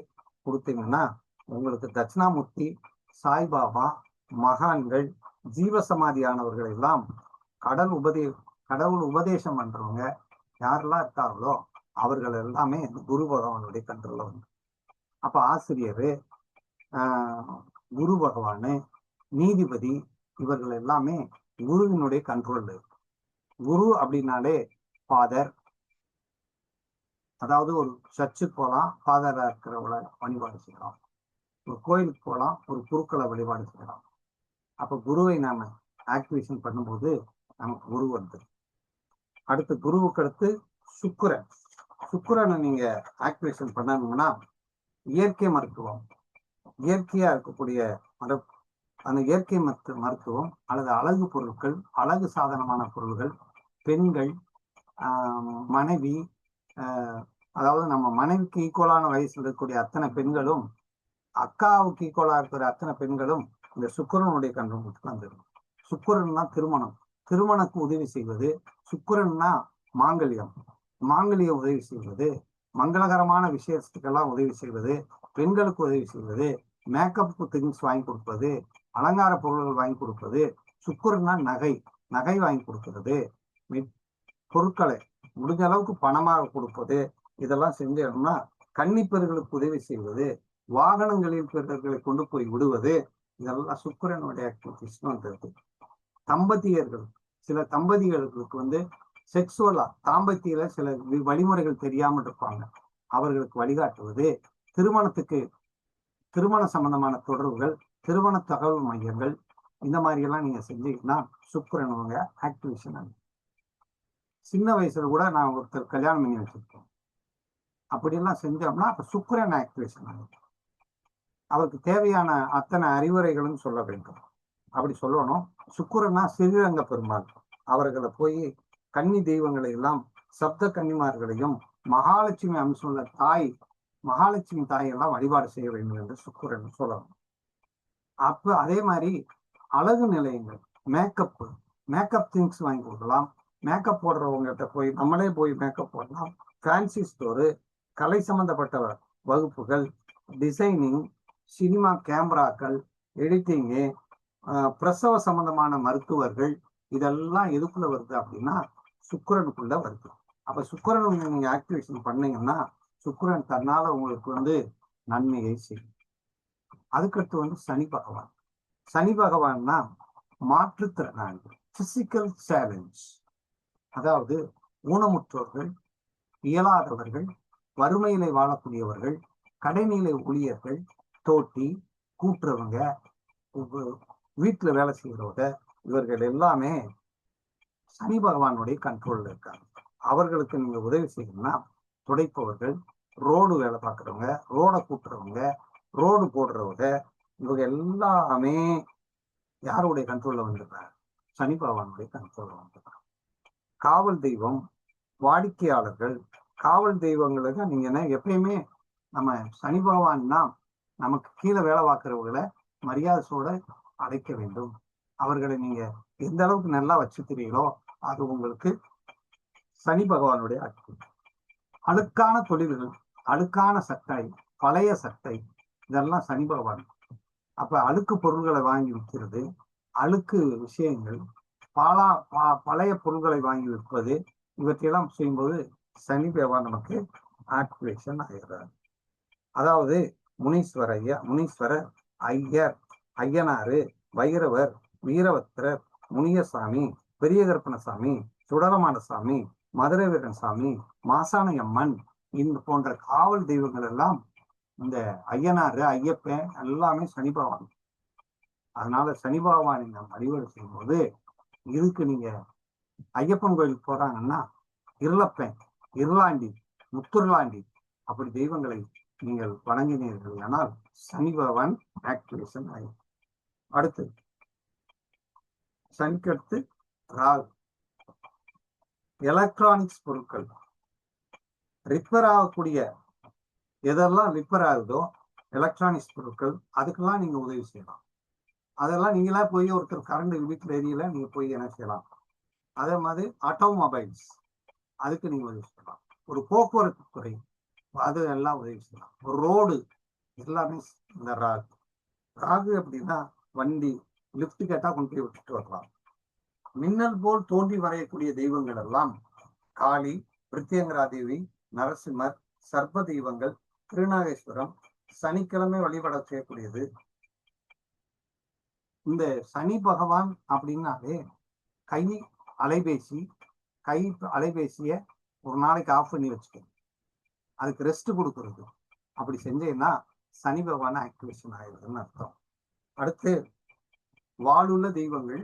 கொடுத்தீங்கன்னா உங்களுக்கு தட்சிணாமூர்த்தி, சாய்பாபா, மகான்கள், ஜீவசமாதியானவர்கள் எல்லாம் கடவுள் உபதேசம் பண்றவங்க யாரெல்லாம் இருக்காங்களோ அவர்கள் எல்லாமே குரு பகவானுடைய கண்ட்ரோல்ல வந்து. அப்ப ஆசிரியர், குரு பகவானு, நீதிபதி, இவர்கள் எல்லாமே குருவினுடைய கண்ட்ரோல். குரு அப்படின்னாலே ஃபாதர். அதாவது ஒரு சர்ச்சுக்கு போகலாம், ஃபாதரா இருக்கிறவங்கள வழிபாடு செய்யலாம். ஒரு கோயிலுக்கு போகலாம், ஒரு குருக்களை வழிபாடு செய்யலாம். அப்ப குருவை நாம ஆக்டிவேஷன் பண்ணும்போது நமக்கு குரு வருது. அடுத்து குருவுக்கு அடுத்து சுக்கிரன். சுக்கிரனை நீங்க ஆக்டிவேஷன் பண்ணணும்னா இயற்கை மருத்துவம், இயற்கையா இருக்கக்கூடிய அந்த இயற்கை மருத்துவம் அல்லது அழகு பொருட்கள், அழகு சாதனமான பொருள்கள், பெண்கள், மனைவி, அதாவது நம்ம மனைவிக்கு ஈக்குவலான வயசுல இருக்கக்கூடிய அத்தனை பெண்களும், அக்காவுக்கு ஈக்குவலா இருக்கிற அத்தனை பெண்களும் இந்த சுக்கிரனுடைய கண்ட்ரோலுக்கு வந்துடும். சுக்கிரன்னா திருமணம், திருமணக்கு உதவி செய்வது. சுக்கிரன்னா மாங்கல்யம், மாங்கல்ய உதவி செய்வது, மங்களகரமான விஷயத்துக்கெல்லாம் உதவி செய்வது, பெண்களுக்கு உதவி செய்வது, மேக்கப் திங்ஸ் வாங்கி கொடுப்பது, அலங்கார பொருள்கள் வாங்கி கொடுப்பது. சுக்கிரன்னா நகை, நகை வாங்கி கொடுக்கிறது, பொருட்களை முடிஞ்ச அளவுக்கு பணமாக கொடுப்பது. இதெல்லாம் செஞ்சோம்னா கன்னிப்பெண்களுக்கு உதவி செய்வது, வாகனங்களில் பெண்களை கொண்டு போய் விடுவது, இதெல்லாம் சுக்கிரனுடைய ஆக்டிவிட்டிஸ் வந்திருக்கு. தம்பதியர்கள், சில தம்பதிகளுக்கு செக்ஸுவலா தாம்பத்தியில சில வழிமுறைகள் தெரியாமல் இருப்பாங்க, அவர்களுக்கு வழிகாட்டுவது, திருமண சம்பந்தமான தொடர்புகள், திருமண தகவல் மையங்கள், இந்த மாதிரி எல்லாம் நீங்க செஞ்சீங்கன்னா சுக்கிரனுங்க ஆக்டிவேஷன் ஆகும். சின்ன வயசுல கூட நான் ஒருத்தர் கல்யாணம் பண்ணி வச்சிருக்கேன். அப்படியெல்லாம் செஞ்சோம்னா அப்ப சுக்கிரன் ஆக்டிவேஷன் ஆகும். அவருக்கு தேவையான அத்தனை அறிவுரைகளும் சொல்ல வேண்டும். அப்படி சொல்லணும். சுக்கிரன்னா ஸ்ரீரங்க பெருமாள், அவர்களை போய் கன்னி தெய்வங்களை எல்லாம், சப்த கன்னிமார்களையும், மகாலட்சுமி அம்சமுள்ள தாய், மகாலட்சுமி தாயெல்லாம் வழிபாடு செய்ய வேண்டும் என்று சுக்கிரன் சொல்லணும். அப்ப அதே மாதிரி அழகு நிலையங்கள், மேக்கப் திங்ஸ் வாங்கி கொடுக்கலாம். மேக்கப் போடுறவங்ககிட்ட போய் நம்மளே போய் மேக்கப் போடலாம். ஃபேன்சி ஸ்டோரு, கலை சம்பந்தப்பட்ட வகுப்புகள், டிசைனிங், சினிமா கேமராக்கள், எடிட்டிங்கு, பிரசவ சம்பந்தமான மருத்துவர்கள், இதெல்லாம் எதுக்குள்ள வருது அப்படின்னா சுக்கிரனுக்குள்ள வருது. அப்ப சுக்கிரன் நீங்க ஆக்டிவேஷன் பண்ணீங்கன்னா சுக்கிரன் தன்னால உங்களுக்கு நன்மையை செய்யும். அதுக்கடுத்து சனி பகவான். சனி பகவான்னா மாற்றுத்திறனாளி, பிசிக்கல் சேலஞ்ச், அதாவது ஊனமுற்றோர்கள், இயலாதவர்கள், வறுமையிலே வாழக்கூடியவர்கள், கடைநிலை ஊழியர்கள், தோட்டி கூட்டுறவங்க, வீட்டுல வேலை செய்யறவங்க, இவர்கள் எல்லாமே சனி பகவானுடைய கண்ட்ரோல்ல இருக்காங்க. அவர்களுக்கு நீங்க உதவி செய்யணும்னா துடைப்பவர்கள், ரோடு வேலை பார்க்குறவங்க, ரோடை கூட்டுறவங்க, ரோடு போடுறவங்க, இவங்க எல்லாமே யாருடைய கண்ட்ரோல்ல வந்துடுறாங்க? சனி பகவானுடைய கண்ட்ரோல்ல வந்துடுறாங்க. காவல் தெய்வம், வாடிக்கையாளர்கள், காவல் தெய்வங்களுக்கு நீங்க எப்பயுமே நம்ம சனி பகவான்னா நமக்கு கீழே வேலை பார்க்கிறவர்களை மரியாதையோட அழைக்க வேண்டும். அவர்களை நீங்க எந்த அளவுக்கு நல்லா வச்சுக்கிறீங்களோ அது உங்களுக்கு சனி பகவானுடைய அற்பு. அழுக்கான தொழில்கள், அழுக்கான சட்டை, பழைய சட்டை, இதெல்லாம் சனி பகவான். அப்ப அழுக்கு பொருள்களை வாங்கி விற்கிறது, அழுக்கு விஷயங்கள், பழைய பொருள்களை வாங்கி விற்பது, இவற்றையெல்லாம் செய்யும்போது சனி பகவான் நமக்கு ஆக்டிவேஷன் ஆகிறார். அதாவது முனீஸ்வரர், ஐயர், ஐயனாரு, வைரவர், வீரபத்திரர், முனியசாமி, பெரிய கருப்பணசாமி, சுடலமானசாமி, மதுரை வீரன்சாமி, மாசாணி அம்மன், இந்த போன்ற காவல் தெய்வங்கள் எல்லாம் இந்த ஐயனாரு, ஐயப்பன் எல்லாமே சனி பகவான். அதனால சனி பகவானை நாம் வழிபாடு செய்யும் போது இதுக்கு நீங்க ஐயப்பன் கோயிலுக்கு போறாங்கன்னா இருளப்பன், இருளாண்டி, முத்துருளாண்டி அப்படி தெய்வங்களை நீங்கள் வணங்கினீர்கள் ஆனால் சனி பகவான் ஆக்டிவேஷன் ஆகும். அடுத்து சனிக்கடுத்து ராகு. எலக்ட்ரானிக்ஸ் பொருட்கள் ரிப்பேர் ஆகக்கூடிய எதெல்லாம் ரிப்பேர் ஆகுதோ எலக்ட்ரானிக்ஸ் பொருட்கள், அதுக்கெல்லாம் நீங்க உதவி செய்யலாம். அதெல்லாம் நீங்களா போய் ஒருத்தர் கரண்ட் வீட்டில் ஏரியில நீங்க போய் என்ன செய்யலாம். அதே மாதிரி ஆட்டோமொபைல்ஸ், அதுக்கு நீங்க உதவி செய்யலாம். ஒரு போக்குவரத்து துறை, அது எல்லாம் உதவி செய்யலாம். ஒரு ரோடு, எல்லாமே இந்த ராகு அப்படின்னா வண்டி லிப்ட் கேட்டா கொண்டு போய் விட்டுட்டு வரலாம். மின்னல் போல் தோன்றி வரையக்கூடிய தெய்வங்கள் எல்லாம் காளி, பிரித்யங்கரா தேவி, நரசிம்மர், சர்ப்ப தெய்வங்கள், திருநாகேஸ்வரம், சனிக்கிழமை வழிபட செய்யக்கூடியது. இந்த சனி பகவான் அப்படின்னாலே கை அலைபேசிய ஒரு நாளைக்கு ஆஃப் பண்ணி வச்சுக்கணும், அதுக்கு ரெஸ்ட் கொடுக்கறது. அப்படி செஞ்சேன்னா சனி பகவான் ஆக்டிவேஷன் ஆயிடுதுன்னு அர்த்தம். அடுத்து வாளுள்ள தெய்வங்கள்,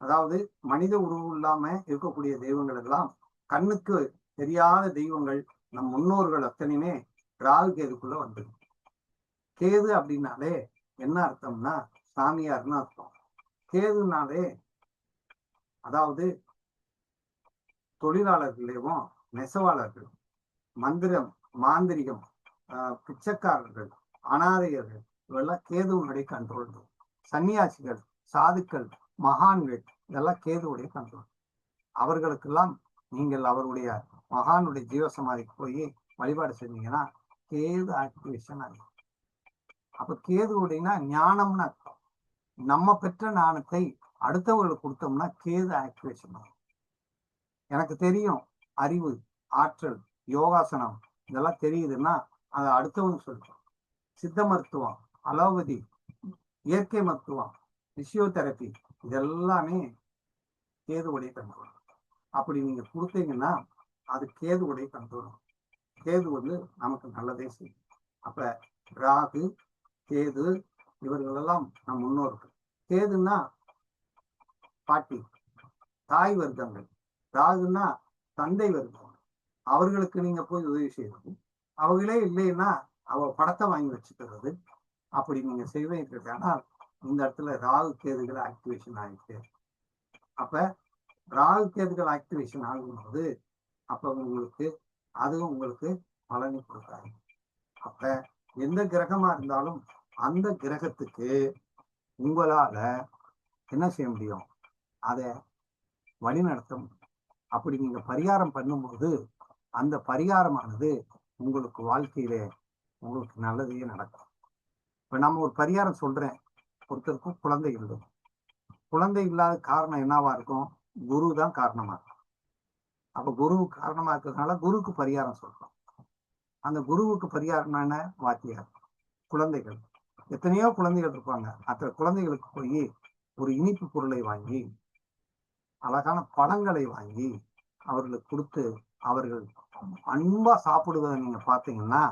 அதாவது மனித உருவம் இல்லாம இருக்கக்கூடிய தெய்வங்கள் எல்லாம் கண்ணுக்கு தெரியாத தெய்வங்கள், நம் முன்னோர்கள் அத்தனையுமே ராகு கேதுக்குள்ள வந்தது. கேது அப்படின்னாலே என்ன அர்த்தம்னா சாமியார்னு அர்த்தம். கேதுனாலே அதாவது தொழிலாளர்களையும் நெசவாளர்கள், மந்திரம், மாந்திரிகம், பிச்சைக்காரர்கள், அனாதையர்கள், இவெல்லாம் கேதுவனுடைய கண்ட்ரோல். சன்னியாசிகள், சாதுக்கள், மகான்கள், இதெல்லாம் கேதுவுடைய கண்ட்ரோல். அவர்களுக்கெல்லாம் நீங்கள் அவருடைய மகானுடைய ஜீவசமாதிக்கு போய் வழிபாடு செஞ்சீங்கன்னா கேது ஆக்டிவேஷன் ஆகும். அப்ப கேதுவுடையனா ஞானம்னு அர்த்தம். நம்ம பெற்ற ஞானத்தை அடுத்தவர்களுக்கு கொடுத்தோம்னா கேது ஆக்டிவேஷன் ஆகும். எனக்கு தெரியும், அறிவு, ஆற்றல், யோகாசனம் இதெல்லாம் தெரியுதுன்னா அதை அடுத்தவங்க சொல்றோம். சித்த மருத்துவம், அலோபதி, இயற்கை மருத்துவம், பிசியோதெரப்பி, இதெல்லாமே கேதுவுடைய கண்ட்ரோல். அப்படி நீங்க கொடுத்தீங்கன்னா அது கேதுவுடைய கண்ட்ரோல். கேது நமக்கு நல்லதே செய்யும். அப்ப ராகு, கேது இவர்கள் எல்லாம் நம் முன்னோர்கள். கேதுன்னா பாட்டி, தாய் வர்க்கங்கள். ராகுன்னா தந்தை வர்க்கம். அவர்களுக்கு நீங்க போய் உதவி செய்வது, அவங்களே இல்லைன்னா அவ படத்தை வாங்கி வச்சுக்கிறது. அப்படி நீங்க செய்வீங்க. ஆனால் இந்த இடத்துல ராகு கேதுகள் ஆக்டிவேஷன் ஆகிட்டு, அப்ப ராகு கேதுகள் ஆக்டிவேஷன் ஆகும்போது அப்ப உங்களுக்கு பலனை கொடுக்காது. அப்ப எந்த கிரகமா இருந்தாலும் அந்த கிரகத்துக்கு உங்களால என்ன செய்ய முடியும்? அதை வழிநடத்த முடியும். அப்படி நீங்க பரிகாரம் பண்ணும்போது அந்த பரிகாரமானது உங்களுக்கு வாழ்க்கையிலே உங்களுக்கு நல்லதையே நடக்கும். இப்ப நம்ம ஒரு பரிகாரம் சொல்றேன், ஒருத்தருக்கும் குழந்தை இல்லை. குழந்தை இல்லாத காரணம் என்னவா இருக்கும்? குரு தான் காரணமா இருக்கும். அப்ப குரு காரணமா இருக்கிறதுனால குருவுக்கு பரிகாரம் சொல்றோம். அந்த குருவுக்கு பரிகாரம் என்ன? வாத்தியார். குழந்தைகள் எத்தனையோ குழந்தைகள் இருப்பாங்க. அத்தனை குழந்தைகளுக்கு போய் ஒரு இனிப்பு பொருளை வாங்கி, அழகான பழங்களை வாங்கி அவர்களுக்கு கொடுத்து அவர்கள் அன்பா சாப்பிடுவதை நீங்க பார்த்தீங்கன்னா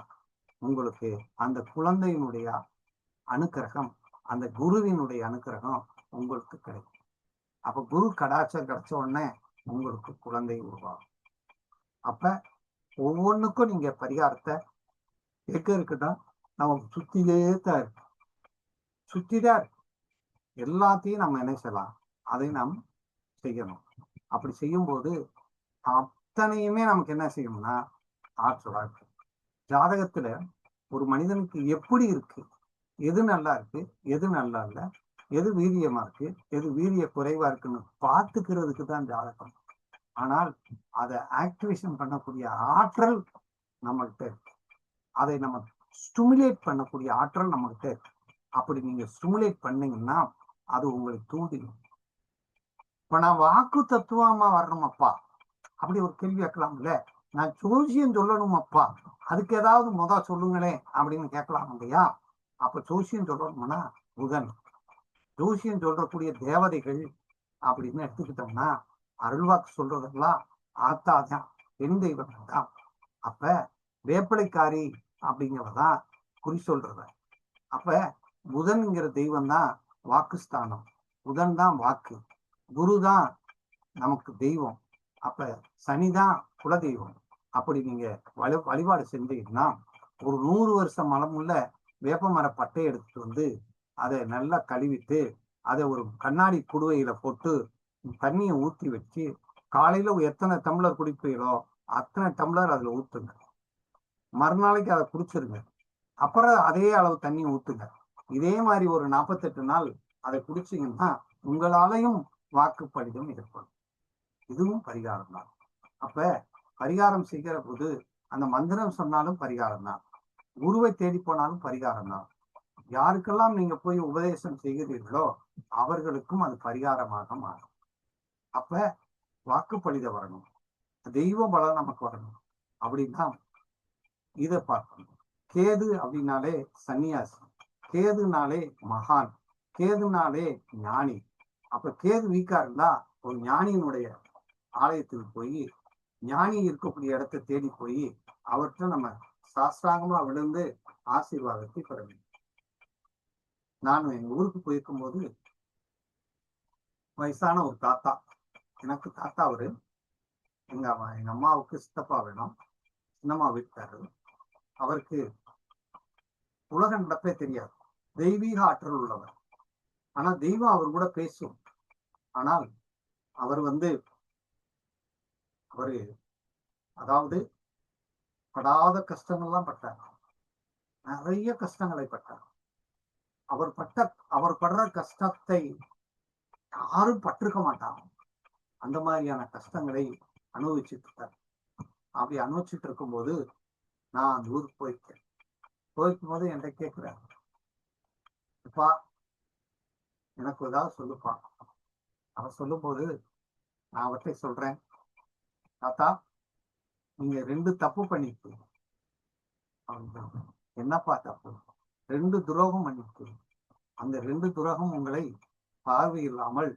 உங்களுக்கு அந்த குழந்தையினுடைய அனுக்கிரகம், அந்த குருவினுடைய அனுக்கிரகம் உங்களுக்கு கிடைக்கும். அப்ப குரு கடாட்சம் கிடைச்ச உடனே உங்களுக்கு குழந்தை உருவாகும். அப்ப ஒவ்வொன்றுக்கும் நீங்க பரிகாரத்தை எங்க இருக்குன்னா நமக்கு சுத்திலே தான் இருக்கு, சுத்திதான் இருக்கு. எல்லாத்தையும் நம்ம என்ன செய்யலாம்? அதை நாம் செய்யணும். அப்படி செய்யும்போது அத்தனையுமே நமக்கு என்ன செய்யணும்னா ஆற்றலா இருக்கு. ஜாதகத்துல ஒரு மனிதனுக்கு எப்படி இருக்கு, எது நல்லா இருக்கு, எது நல்லா இல்லை, எது வீரியமா இருக்கு, எது வீரிய குறைவா இருக்குன்னு பார்த்துக்கிறதுக்கு தான் ஜாதகம். ஆனால் அதை ஆக்டிவேஷன் பண்ணக்கூடிய ஆற்றல் நம்மகிட்ட இருக்கு. அதை நம்ம ஸ்டிமுலேட் பண்ணக்கூடிய ஆற்றல் நம்மகிட்ட இருக்கு. அப்படி நீங்க ஸ்டிமுலேட் பண்ணீங்கன்னா அது உங்களை தூண்டிடும். இப்ப நான் வாக்கு தத்துவமா வரணுமப்பா அப்படி ஒரு கேள்வி கேட்கலாம்ல. நான் ஜோசியம் சொல்லணும் அப்பா, அதுக்கு ஏதாவது சொல்லுங்களேன் அப்படின்னு கேட்கலாம் இல்லையா? அப்ப ஜோசியம் சொல்லணும்னா புதன். ஜோசியம் சொல்றக்கூடிய தேவதைகள் அப்படின்னு எடுத்துக்கிட்டோம்னா அருள்வாக்கு சொல்றதெல்லாம் ஆத்தாதான், பெண் தெய்வங்கள் தான். அப்ப வேப்பிலைக்காரி அப்படிங்கிறதான் குறி சொல்றத. அப்ப புதன்ங்கிற தெய்வம் தான் வாக்குஸ்தானம். புதன் தான் வாக்கு, குரு தான் நமக்கு தெய்வம். அப்ப சனிதான் குல தெய்வம். அப்படி நீங்க வழிபாடு செஞ்சீங்கன்னா ஒரு 100 வருஷம் மலமுள்ள வேப்பமர பட்டை எடுத்துட்டு வந்து அதை நல்லா கழுவிட்டு அதை ஒரு கண்ணாடி குடுவையில போட்டு தண்ணியை ஊற்றி வச்சு காலையில எத்தனை டம்ளர் குடிப்பீங்களோ அத்தனை டம்ளர் அதுல ஊத்துங்க. மறுநாளைக்கு அதை குடிச்சிருங்க. அப்புறம் அதே அளவு தண்ணி ஊத்துங்க. இதே மாதிரி ஒரு 48 நாள் அதை குடிச்சீங்கன்னா உங்களாலையும் வாக்குப்படிதம் ஏற்படும். இதுவும் பரிகாரம் தான். அப்ப பரிகாரம் செய்கிற போது அந்த மந்திரம் சொன்னாலும் பரிகாரம் தான், குருவை தேடி போனாலும் பரிகாரம் தான். யாருக்கெல்லாம் நீங்க போய் உபதேசம் செய்கிறீர்களோ அவர்களுக்கும் அது பரிகாரமாக மாறும். அப்ப வாக்குப்படித வரணும், தெய்வ பலம் நமக்கு வரணும். அப்படின்னா இதை பார்க்கணும். கேது அப்படின்னாலே சன்னியாசி, கேதுனாலே மகான், கேதுனாலே ஞானி. அப்ப கேது வீக்கா இருந்தா ஒரு ஞானியினுடைய ஆலயத்துக்கு போய் ஞானி இருக்கக்கூடிய இடத்தை தேடி போய் அவர்கிட்ட நம்ம சாஸ்திராங்கமா விழுந்து ஆசீர்வாதத்தை பெற வேண்டும். நான் எங்க ஊருக்கு போயிருக்கும் போது வயசான ஒரு தாத்தா, எனக்கு தாத்தா அவரு, எங்க அம்மாவுக்கு சித்தப்பா வேணும், சின்னம்மா வீட்டுக்காரரு. அவருக்கு உலக நடப்பே தெரியாது, தெய்வீக ஆற்றல் உள்ளவர். ஆனா தெய்வம் அவர் கூட பேசும். ஆனால் அவர் அவரு அதாவது படாத கஷ்டங்கள்லாம் பட்டார், நிறைய கஷ்டங்களை பட்டார். அவர் படுற கஷ்டத்தை யாரும் பட்டிருக்க மாட்டாங்க. அந்த மாதிரியான கஷ்டங்களை அனுபவிச்சுட்டு இருக்கார். அப்படி அனுபவிச்சுட்டு இருக்கும்போது நான் அந்த ஊருக்கு போயிருக்கும் போது என்கிட்ட கேட்கிறார், அப்பா எனக்கு ஏதாவது சொல்லுப்பா. அவர் சொல்லும் போது நான் அவற்றை சொல்றேன், தாத்தா நீங்க 2 தப்பு பண்ணிருக்கீங்க. என்னப்பா தப்பு? 2 துரோகம் பண்ணிருக்கீங்க. அந்த 2 துரோகம் உங்களை பார்வை இல்லாமல்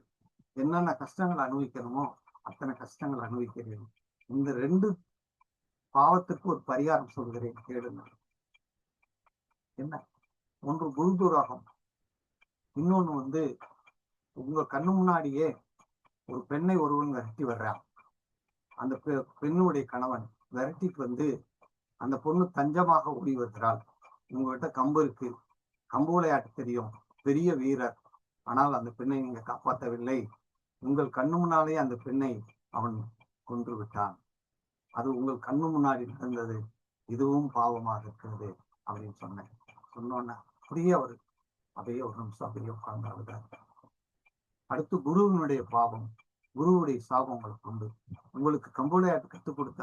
என்னென்ன கஷ்டங்கள் அனுபவிக்கணுமோ அத்தனை கஷ்டங்கள் அனுபவிக்கிறீர்கள். இந்த 2 பாவத்துக்கு ஒரு பரிகாரம் சொல்கிறேன், கேளுங்க. என்ன? ஒன்று குரு துரோகம், இன்னொன்னு உங்க கண்ணு முன்னாடியே ஒரு பெண்ணை ஒருவன் விரட்டி வர்றான். அந்த பெண்ணுடைய கணவன் விரட்டிட்டு அந்த பொண்ணு தஞ்சமாக ஓடி வருகிறாள். உங்ககிட்ட கம்பு இருக்கு, கம்பு விளையாட்டு தெரியும், பெரிய வீரர். ஆனால் அந்த பெண்ணை நீங்க காப்பாற்றவில்லை. உங்கள் கண்ணு முன்னாலே அந்த பெண்ணை அவன் கொன்று விட்டான். அது உங்கள் கண்ணு முன்னாடி நடந்தது, இதுவும் பாவமாக இருக்கிறது அப்படின்னு சொன்னேன். சொன்னோன்னா அப்படியே அவர் அப்படியே ஒரு நிமிஷம் அப்படியே உட்கார்ந்து அழுதார். அடுத்து குருவினுடைய பாவம், குருவுடைய சாபம் உங்களுக்கு உண்டு. உங்களுக்கு கம்போடியாட்டு கற்றுக் கொடுத்த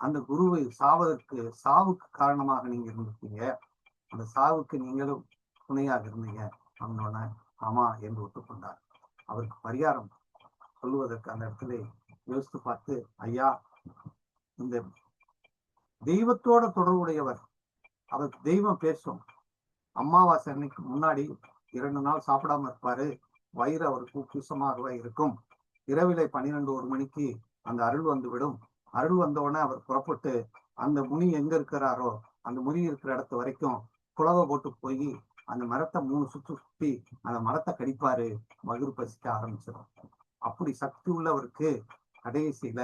அந்த குருவை சாவுக்கு காரணமாக நீங்க இருந்திருக்கீங்க. அந்த சாவுக்கு நீங்களும் துணையாக இருந்தீங்க அப்படின்னோட ஆமா என்று ஒத்துக்கொண்டார். அவருக்கு பரிகாரம் சொல்லுவதற்கு அந்த இடத்துல யோசித்து பார்த்து, ஐயா, இந்த தெய்வத்தோட தொடர்புடையவர், அவருக்கு தெய்வம் பேசும். அமாவாசை அன்னைக்கு முன்னாடி 2 நாள் சாப்பிடாம இருப்பாரு. வயிறு அவருக்கு உப்புசமாகவே இருக்கும். இரவிலே 12-1 மணிக்கு அந்த அருள் வந்துவிடும். அருள் வந்தவுடனே அவர் புறப்பட்டு அந்த முனி எங்க இருக்கிறாரோ அந்த முனி இருக்கிற இடத்து வரைக்கும் குலவை போட்டு போய் அந்த மரத்தை 3 சுற்று சுத்தி அந்த மரத்தை கடிப்பாரு. வயிறு பசிக்க ஆரம்பிச்சிடும். அப்படி சக்தி உள்ளவருக்கு கடைசியில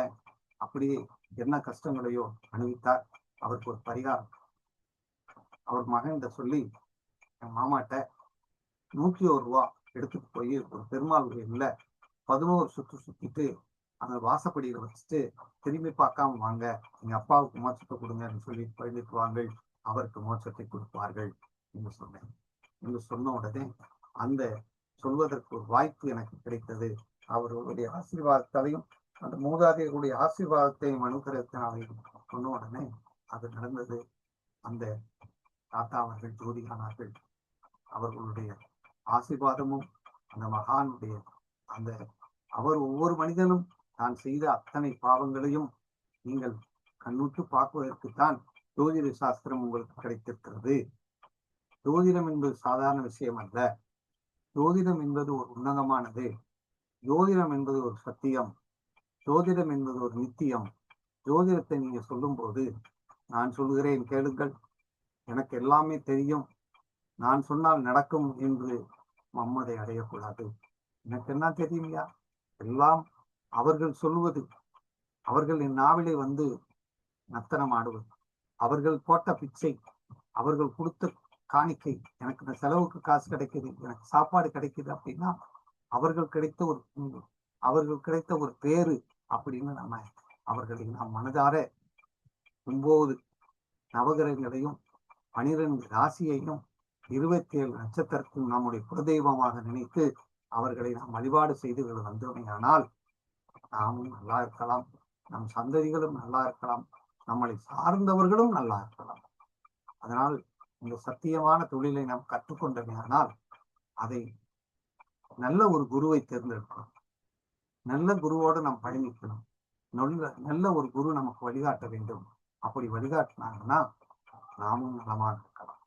அப்படியே என்ன கஷ்டங்களையோ அணிவித்தார். அவருக்கு ஒரு பரிகாரம் அவர் மகன் சொல்லி, என் மாமாட்ட 101 ரூபா எடுத்துட்டு போய் ஒரு பெருமாள் கோயில்ல 11 சுற்று சுத்திட்டு அந்த வாசப்படியில வச்சுட்டு திரும்பி பார்க்காம வாங்க, எங்க அப்பாவுக்கு மோட்சத்தை கொடுங்கன்னு சொல்லி பயிர்ந்துட்டு வாங்கள், அவருக்கு மோட்சத்தை கொடுப்பார்கள் என்று சொன்னேன். என்று சொன்ன உடனே அந்த சொல்வதற்கு ஒரு வாய்ப்பு எனக்கு கிடைத்தது. அவர்களுடைய ஆசீர்வாதத்தாலையும் அந்த மூதாதையர்களுடைய ஆசீர்வாதத்தையும் அனுகிரகத்தினாலையும் சொன்ன உடனே அது நடந்தது. அந்த தாத்தா அவர்கள் ஜோதியானார்கள். அவர்களுடைய ஆசீர்வாதமும் அந்த மகானுடைய அந்த அவர் ஒவ்வொரு மனிதனும் தான் செய்த அத்தனை பாவங்களையும் நீங்கள் கண்ணுற்று பார்ப்பதற்குத்தான் ஜோதிட சாஸ்திரம் உங்களுக்கு கிடைத்திருக்கிறது. ஜோதிடம் என்பது சாதாரண விஷயம் அல்ல. ஜோதிடம் என்பது ஒரு உன்னதமானது. ஜோதிடம் என்பது ஒரு சத்தியம். ஜோதிடம் என்பது ஒரு நித்தியம். ஜோதிடத்தை நீங்க சொல்லும் போது, நான் சொல்கிறேன் கேளுங்கள், எனக்கு எல்லாமே தெரியும், நான் சொன்னால் நடக்கும் என்று மம்மதை அடையக்கூடாது. எனக்கு என்ன தெரியுமையா, எல்லாம் அவர்கள் சொல்லுவது, அவர்கள் என் நாவிலே வந்து நர்த்தனம் ஆடுவது, அவர்கள் போட்ட பிச்சை, அவர்கள் கொடுத்த காணிக்கை, எனக்கு இந்த செலவுக்கு காசு கிடைக்குது, எனக்கு சாப்பாடு கிடைக்குது அப்படின்னா அவர்கள் கிடைத்த ஒரு பேரு அப்படின்னு நம்ம அவர்களை நாம் மனதார 9 நவகிரகங்களையும் 12 ராசியையும் 27 நட்சத்திரத்தையும் நம்முடைய குலதெய்வமாக நினைத்து அவர்களை நாம் வழிபாடு செய்து வந்தோமே ஆனால் நாமும் நல்லா இருக்கலாம், நம் சந்ததிகளும் நல்லா இருக்கலாம், நம்மளை சார்ந்தவர்களும் நல்லா இருக்கலாம். அதனால் இந்த சத்தியமான தொழிலை நாம் கற்றுக்கொண்டோமே ஆனால் அதை நல்ல ஒரு குருவை தேர்ந்தெடுக்கணும். நல்ல குருவோடு நாம் பயணிக்கணும். நல்ல ஒரு குரு நமக்கு வழிகாட்ட வேண்டும். அப்படி வழிகாட்டினாங்கன்னா நாமும் நலமாக இருக்கலாம்.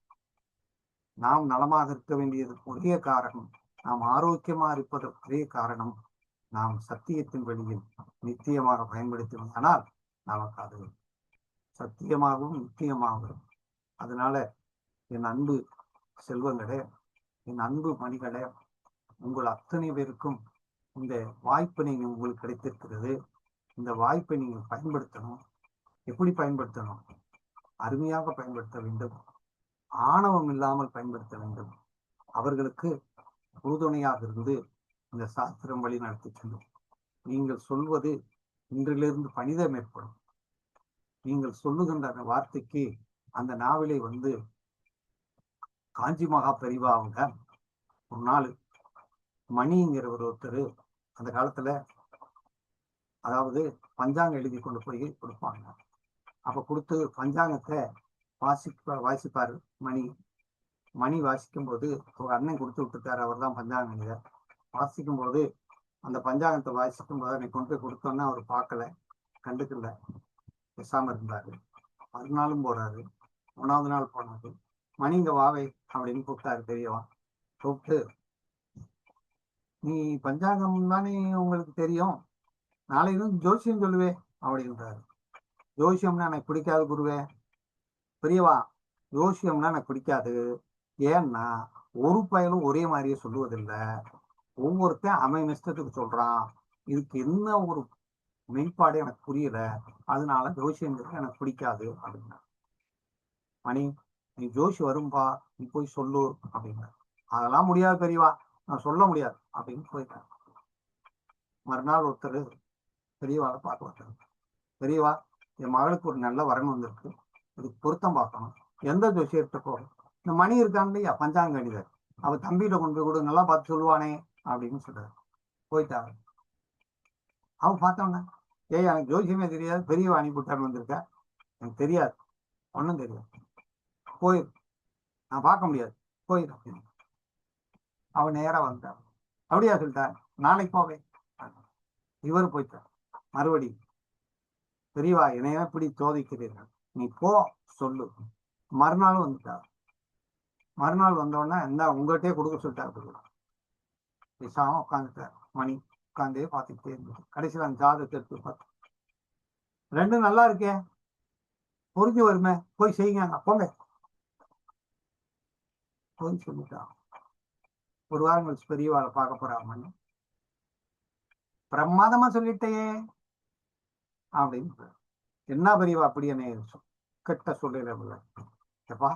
நாம் நலமாக இருக்க வேண்டியது ஒரே காரணம், நாம் ஆரோக்கியமாக இருப்பதற்கு ஒரே காரணம், நாம் சத்தியத்தின் வழியில் நித்தியமாக பயன்படுத்தினால் நமக்கு அது சத்தியமாகவும் நித்தியமாகும். அதனால என் அன்பு செல்வங்களே, என் அன்பு மணிகளே, உங்கள் அத்தனை பேருக்கும் இந்த வாய்ப்பு உங்களுக்கு கிடைத்திருக்கிறது. இந்த வாய்ப்பை நீங்கள் பயன்படுத்தணும். எப்படி பயன்படுத்தணும்? அருமையாக பயன்படுத்த வேண்டும். ஆணவம் இல்லாமல் பயன்படுத்த வேண்டும். அவர்களுக்கு உறுதுணையாக இருந்து இந்த சாஸ்திரம் வழி நடத்தி செல்லும். நீங்கள் சொல்வது இன்றிலிருந்து பணிதம் ஏற்படும். நீங்கள் சொல்லுகின்ற அந்த வார்த்தைக்கு அந்த நாவிலே வந்து காஞ்சி மகா பெரிவாங்க ஒரு நாள் மணிங்கிற ஒருத்தர் அந்த காலத்துல அதாவது பஞ்சாங்கம் எழுதி கொண்டு போய் கொடுப்பாங்க. அப்ப கொடுத்து பஞ்சாங்கத்தை வாசிப்பாரு மணி வாசிக்கும் போது ஒரு அண்ணன் கொடுத்து விட்டுட்டாரு, அவர் தான் பஞ்சாங்க வாசிக்கும் போது அந்த பஞ்சாங்கத்தை வாசிக்கும் போது அன்னைக்கு கொண்டு போய் கொடுத்தோன்னா அவர் பார்க்கல, கண்டுக்கல, பேசாம இருந்தாரு. மறுநாளும் போறாரு, 3வது நாள் போனாரு. மணி இங்க வாவை அப்படின்னு கூப்பிட்டாரு பெரியவா. கூப்பிட்டு, நீ பஞ்சாங்கம் தானே உங்களுக்கு தெரியும், நாளைக்கு ஜோசியம் சொல்லுவே அப்படின்றாரு. ஜோசியம்னா எனக்கு பிடிக்காது குருவே. பெரியவா, ஜோசியம்னா எனக்கு பிடிக்காது. ஏன்னா ஒரு பயலும் ஒரே மாதிரியே சொல்லுவதில்லை, ஒவ்வொருத்தையும் அவன் இஷ்டத்துக்கு சொல்றான், இதுக்கு என்ன ஒரு மெய்ப்பாடு எனக்கு புரியல, அதனால ஜோசியங்கிறது எனக்கு பிடிக்காது அப்படின்னா. மணி, நீ ஜோசி வரும்பா, நீ போய் சொல்லு அப்படின்னா. அதெல்லாம் முடியாது பெரியவா, நான் சொல்ல முடியாது அப்படின்னு போயிட்டேன். மறுநாள் ஒருத்தர் பெரியவாளை பார்க்க வந்தார். பெரியவா, என் மகளுக்கு ஒரு நல்ல வரன் வந்திருக்கு, இதுக்கு பொருத்தம் பார்க்கணும், எந்த ஜோசியர்கிட்ட போகும்? இந்த மணி இருக்காங்க இல்லையா பஞ்சாங்க கணிதர், அவ தம்பிகிட்ட கொண்டு போய் கொடு, நல்லா பார்த்து சொல்லுவானே அப்படின்னு சொல்றாரு. போயிட்டாரு. அவ பார்த்தோன்னே, ஏய் எனக்கு ஜோசியமே தெரியாது, பெரியவ அனுப்பிவிட்டான்னு வந்திருக்க, எனக்கு தெரியாது, ஒன்றும் தெரியாது, போயிரு, நான் பார்க்க முடியாது, போயிரு அப்படின்னு. அவன் நேரா வந்தார். அப்படியா சொல்லிட்டார், நாளைக்கு போவேன். இவர் போயிட்டார். மறுபடி, பெரியவா என்னைய இப்படி சோதிக்கிறீர்கள், நீ போ சொல்லு. மறுநாள் வந்துட்டார். மறுநாள் வந்தோடனே இந்த உங்கள்கிட்டயே கொடுக்க சொல்லிட்டாரு. பேசாம உட்காந்துட்டார். மணி உட்காந்தே பார்த்துக்கிட்டே இருந்தது. கடைசியில் அந்த ஜாதகத்தை எடுத்து பார்த்து, ரெண்டும் நல்லா இருக்கே, புரிஞ்சு வருமே, போய் செய்யுங்க, போங்க போய் சொல்லிட்டான். ஒரு வாரம் கழிச்சு பெரியவாளை பார்க்க போறா மணி. பிரமாதமா சொல்லிட்டேயே அப்படின்னு. என்ன பெரியவா அப்படி என்ன கெட்ட சொல்லல, எப்பா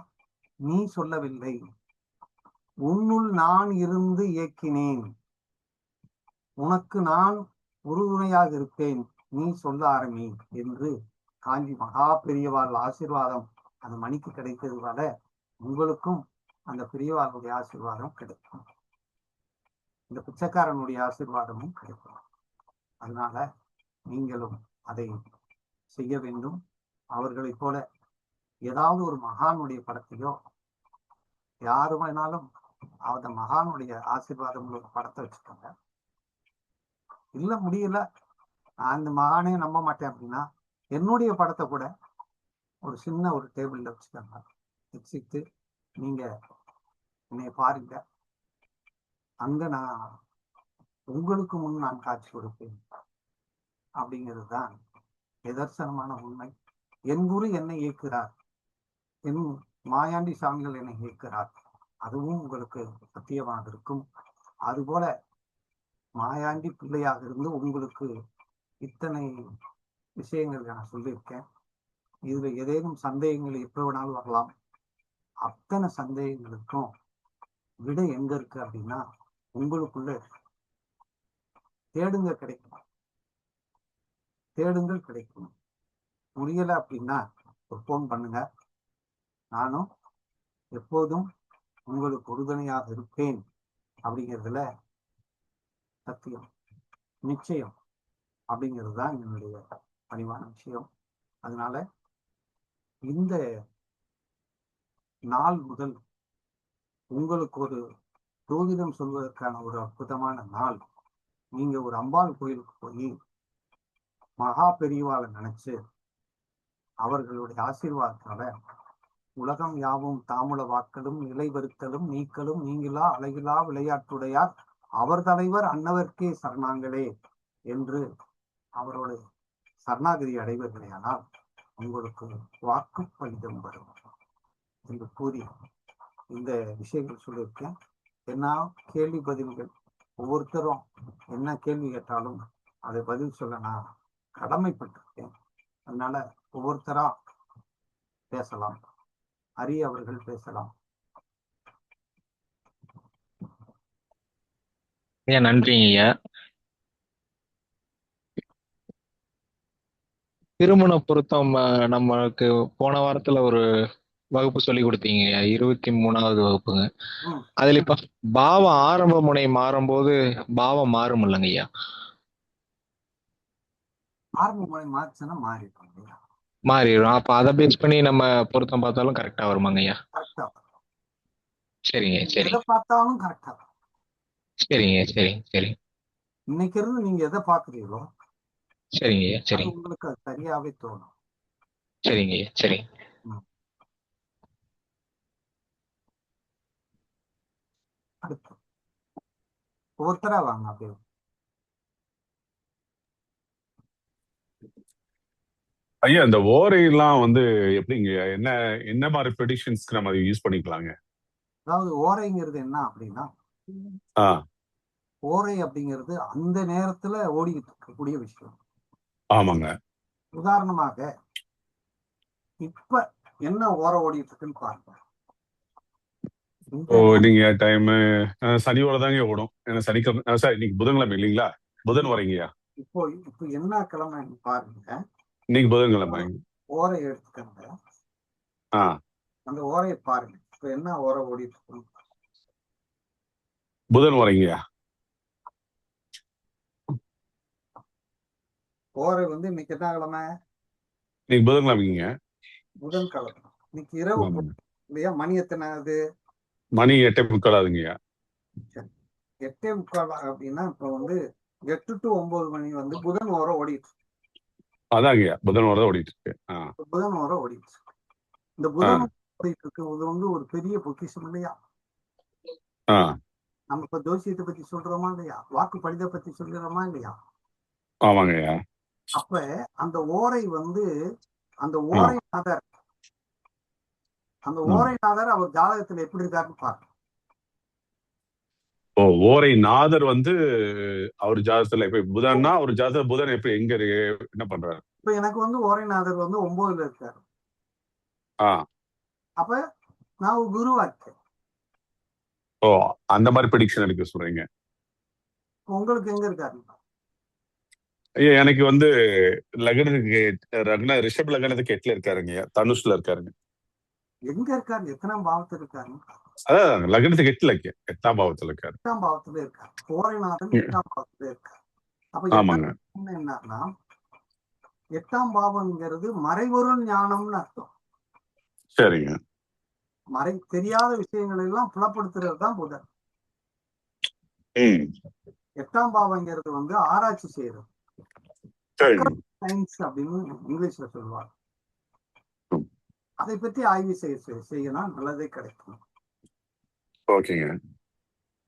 நீ சொல்லவில்லை, உன்னுள் நான் இருந்து இயக்கினேன், உனக்கு நான் உறுதுணையாக இருப்பேன், நீ சொல்ல ஆரம்பி என்று காஞ்சி மகா பெரியவாள் ஆசீர்வாதம் அந்த மணிக்கு கிடைத்தது போல உங்களுக்கும் அந்த பெரியவாளுடைய ஆசீர்வாதம் கிடைக்கும், இந்த பிச்சைக்காரனுடைய ஆசீர்வாதமும் கிடைக்கும். அதனால நீங்களும் அதை செய்ய வேண்டும். அவர்களைப் போல ஏதாவது ஒரு மகானுடைய படத்தையோ, யாரு வேணாலும் அந்த மகானுடைய ஆசீர்வாதம் ஒரு படத்தை வச்சுக்கோங்க. இல்ல முடியல, நான் இந்த மகானே நம்ப மாட்டேன் அப்படின்னா, என்னுடைய படத்தை கூட ஒரு சின்ன ஒரு டேபிள்ல வச்சுக்கோங்க. வச்சுட்டு நீங்க என்னை பாருங்க, அங்க நான் உங்களுக்கு முன் நான் காட்சி கொடுப்பேன் அப்படிங்கிறது தான் நிதர்சனமான உண்மை. என் குரு என்னை இயக்குகிறார், என் மாயாண்டி சாமிகள் என்னை இயக்குகிறார், அதுவும் உங்களுக்கு சத்தியமாக இருக்கும். அதுபோல மாயாண்டி பிள்ளையாக இருந்து உங்களுக்கு இத்தனை விஷயங்கள் நான் சொல்லியிருக்கேன். இதுல ஏதேனும் சந்தேகங்கள் எப்ப வேணாலும் வரலாம். அத்தனை சந்தேகங்களுக்கும் விடை எங்க இருக்கு அப்படின்னா உங்களுக்குள்ள தேடுங்க, கிடைக்கும், தேடுங்கள் கிடைக்கும். முடியல அப்படின்னா ஒரு போன் பண்ணுங்க, நானும் எப்போதும் உங்களுக்கு உறுதுணையாக இருப்பேன் அப்படிங்கிறதுல சத்தியம், நிச்சயம் அப்படிங்கிறது தான் என்னுடைய பணிவான விஷயம். அதனால இந்த நாள் முதல் உங்களுக்கு ஒரு ஜோதிடம் சொல்வதற்கான ஒரு அற்புதமான நாள். நீங்க ஒரு அம்பாள் கோயிலுக்கு போய் மகா பெரியவாளை நினைச்சு அவர்களுடைய ஆசீர்வாதத்தால உலகம் யாவும் தாமுல வாக்களும் நிலை வருத்தலும் நீக்கலும் நீங்களா அழகிலா விளையாட்டுடையார் அவர் தலைவர் அன்னவர்க்கே சரணாங்களே என்று அவரோட சரணாகதி அடைவர்களையானால் உங்களுக்கு வாக்கு பலிதம் வரும் என்று கூறி இந்த விஷயங்கள் சொல்லியிருக்கேன். என்ன கேள்வி பதில்கள் ஒவ்வொருத்தரும் என்ன கேள்வி கேட்டாலும் அதை பதில் சொல்ல நான் கடமைப்பட்டிருக்கேன். அதனால ஒவ்வொருத்தரா பேசலாம். ஹரி அவர்கள் பேசலாம். ஐயா நன்றிங்க ஐயா. திருமண பொருத்தம் நம்மளுக்கு போன வாரத்துல ஒரு வகுப்பு சொல்லி கொடுத்தீங்க ஐயா, 23வது வகுப்புங்க. ம் அதுல இப்ப பாவம் ஆரம்ப முனை மாறும்போது பாவம் மாறும் இல்லைங்க ஐயா? ஆரம்ப முறை மாறுச்சுன்னா மாறிடும், மாறிடும். அப்ப அதை பேஸ் பண்ணி நம்ம பொருத்தம் பார்த்தாலும் கரெக்டா வருமாங்க ஐயா? கரெக்டா சரிங்க சரி. எதை பார்த்தாலும் கரெக்டா. சரிங்க சரி சரி. இன்னைக்கு இருந்து நீங்க எதை பாக்குறீங்களோ சரிங்க ஐயா அது சரி. உங்களுக்கு அது சரியாவே தோணும். சரிங்க ஐயா சரி. ம். அடுத்து ஒவ்வொருத்தரா வாங்க அப்படியே. ஐயா இந்த ஓரையெல்லாம் வந்து எப்படிங்க, என்ன என்ன மாதிரி ப்ரெடிக்ஷன்ஸ்க்கு நம்ம அதை யூஸ் பண்ணிக்கலாங்க? அதாவது ஓரைங்கிறது என்ன அப்படின்னா, ஆ ஓரை அப்படிங்கிறது அந்த நேரத்துல ஓடிக்கிட்டு இருக்கக்கூடிய விஷயம். ஆமாங்க. உதாரணமாக இப்ப என்ன ஓரை ஓடிட்டு இருக்குன்னு பாருங்க. ஓ இந்த நீங்க டைம் சனியோட தாங்க ஓடும். ஏன்னா சனிக்கிழமை சார் இன்னைக்கு புதன்கிழமை இல்லைங்களா? புதன் வரீங்கய்யா. இப்போ இப்போ என்ன கிழமை பாருங்க. இன்னைக்கு புதன்கிழமை. ஓரை எடுத்துக்கங்க, ஆ அந்த ஓரையை பாருங்க. இப்ப என்ன ஓரை ஓடிட்டு இருக்கு? புதன் ஓரைங்கய்யா. ஓரை வந்து இன்னைக்கு என்ன கிழமை? நீங்க புதன்கிழமைங்க. புதன்கிழமை. இன்னைக்கு இரவு ஆமாங்க. இல்லையா? மணி எத்தனை ஆகுது? மணி 8:45 ஆகுதுங்கய்யா. 8:45 அப்படின்னா இப்ப வந்து 8 to 9 மணி வந்து புதன் ஓரை ஓடிட்டு இருக்கு. அதாங்கய்யா, புதன் ஓரை தான் ஓடிட்டு இருக்கு. புதன் ஓரை ஓடிட்டு இருக்கு. இந்த ஆ புதன் ஓடிட்டு இருக்கு இது வந்து ஒரு பெரிய பொக்கிஷம் இல்லையா? ஆ நம்ம இப்ப ஜோசியத்தை பத்தி சொல்றோமா இல்லையா? வாக்கு படித பத்தி சொல்றோமா இல்லையா? ஆமாங்கய்யா. அப்ப அந்த ஓரை வந்து அந்த ஆ ஓரைநாதர் அந்த ம். ஓரைநாதர் அவர் ஜாதகத்துல எப்படி இருக்காருன்னு பாருங்க. ஓ, ஓரை நாதர் வந்து அவர் ஜாதகத்துல இப்ப புதன்னா அவர் ஜாதகத்துல புதன் எப்ப எங்க என்ன பண்றாரு? இப்ப எனக்கு வந்து ஓரைநாதர் வந்து 9ல இருக்காரு. ஆ அப்ப நான் குருவாக்கேன். ஓ, அந்த மாதிரி ப்ரெடிக்ஷன் எடுக்க சொல்றீங்க. உங்களுக்கு எங்க இருக்காரு? ஐயா, எனக்கு வந்து லக்னத்துக்கு ரிஷப் லக்னத்துக்கு 8ல இருக்காருங்கய்யா, தனுஷ்ல இருக்காருங்க. எங்க இருக்காரு? எத்தனாம் பாவத்துல இருக்காரு? அதான் லக்னத்துக்கு 8ல 8ஆம் பாவத்துல இருக்காரு. 8ஆம் பாவத்துல இருக்காரு. ஓரைநாதன் 8ஆம் பாவத்துல இருக்காரு. அப்ப 8ஆம் ஆமாங்க. பாவம் என்னன்னா 8ஆம் பாவம்ங்கிறது மறைபொருள் ஞானம்னு அர்த்தம். சரிங்க. தெரியாத விஷயங்கள் எல்லாம் புலப்படுத்துறது தான் புதன். ம் 8ஆம் பாவம்ங்கிறது வந்து ஆராய்ச்சி செய்யறது. சரிங்க. சயின்ஸ் அப்படின்னு இங்கிலீஷ்ல சொல்லுவாங்க. ம், அதை பற்றி ஆய்வு செய்யலாம், நல்லதே கிடைக்கும். ஓகேங்க.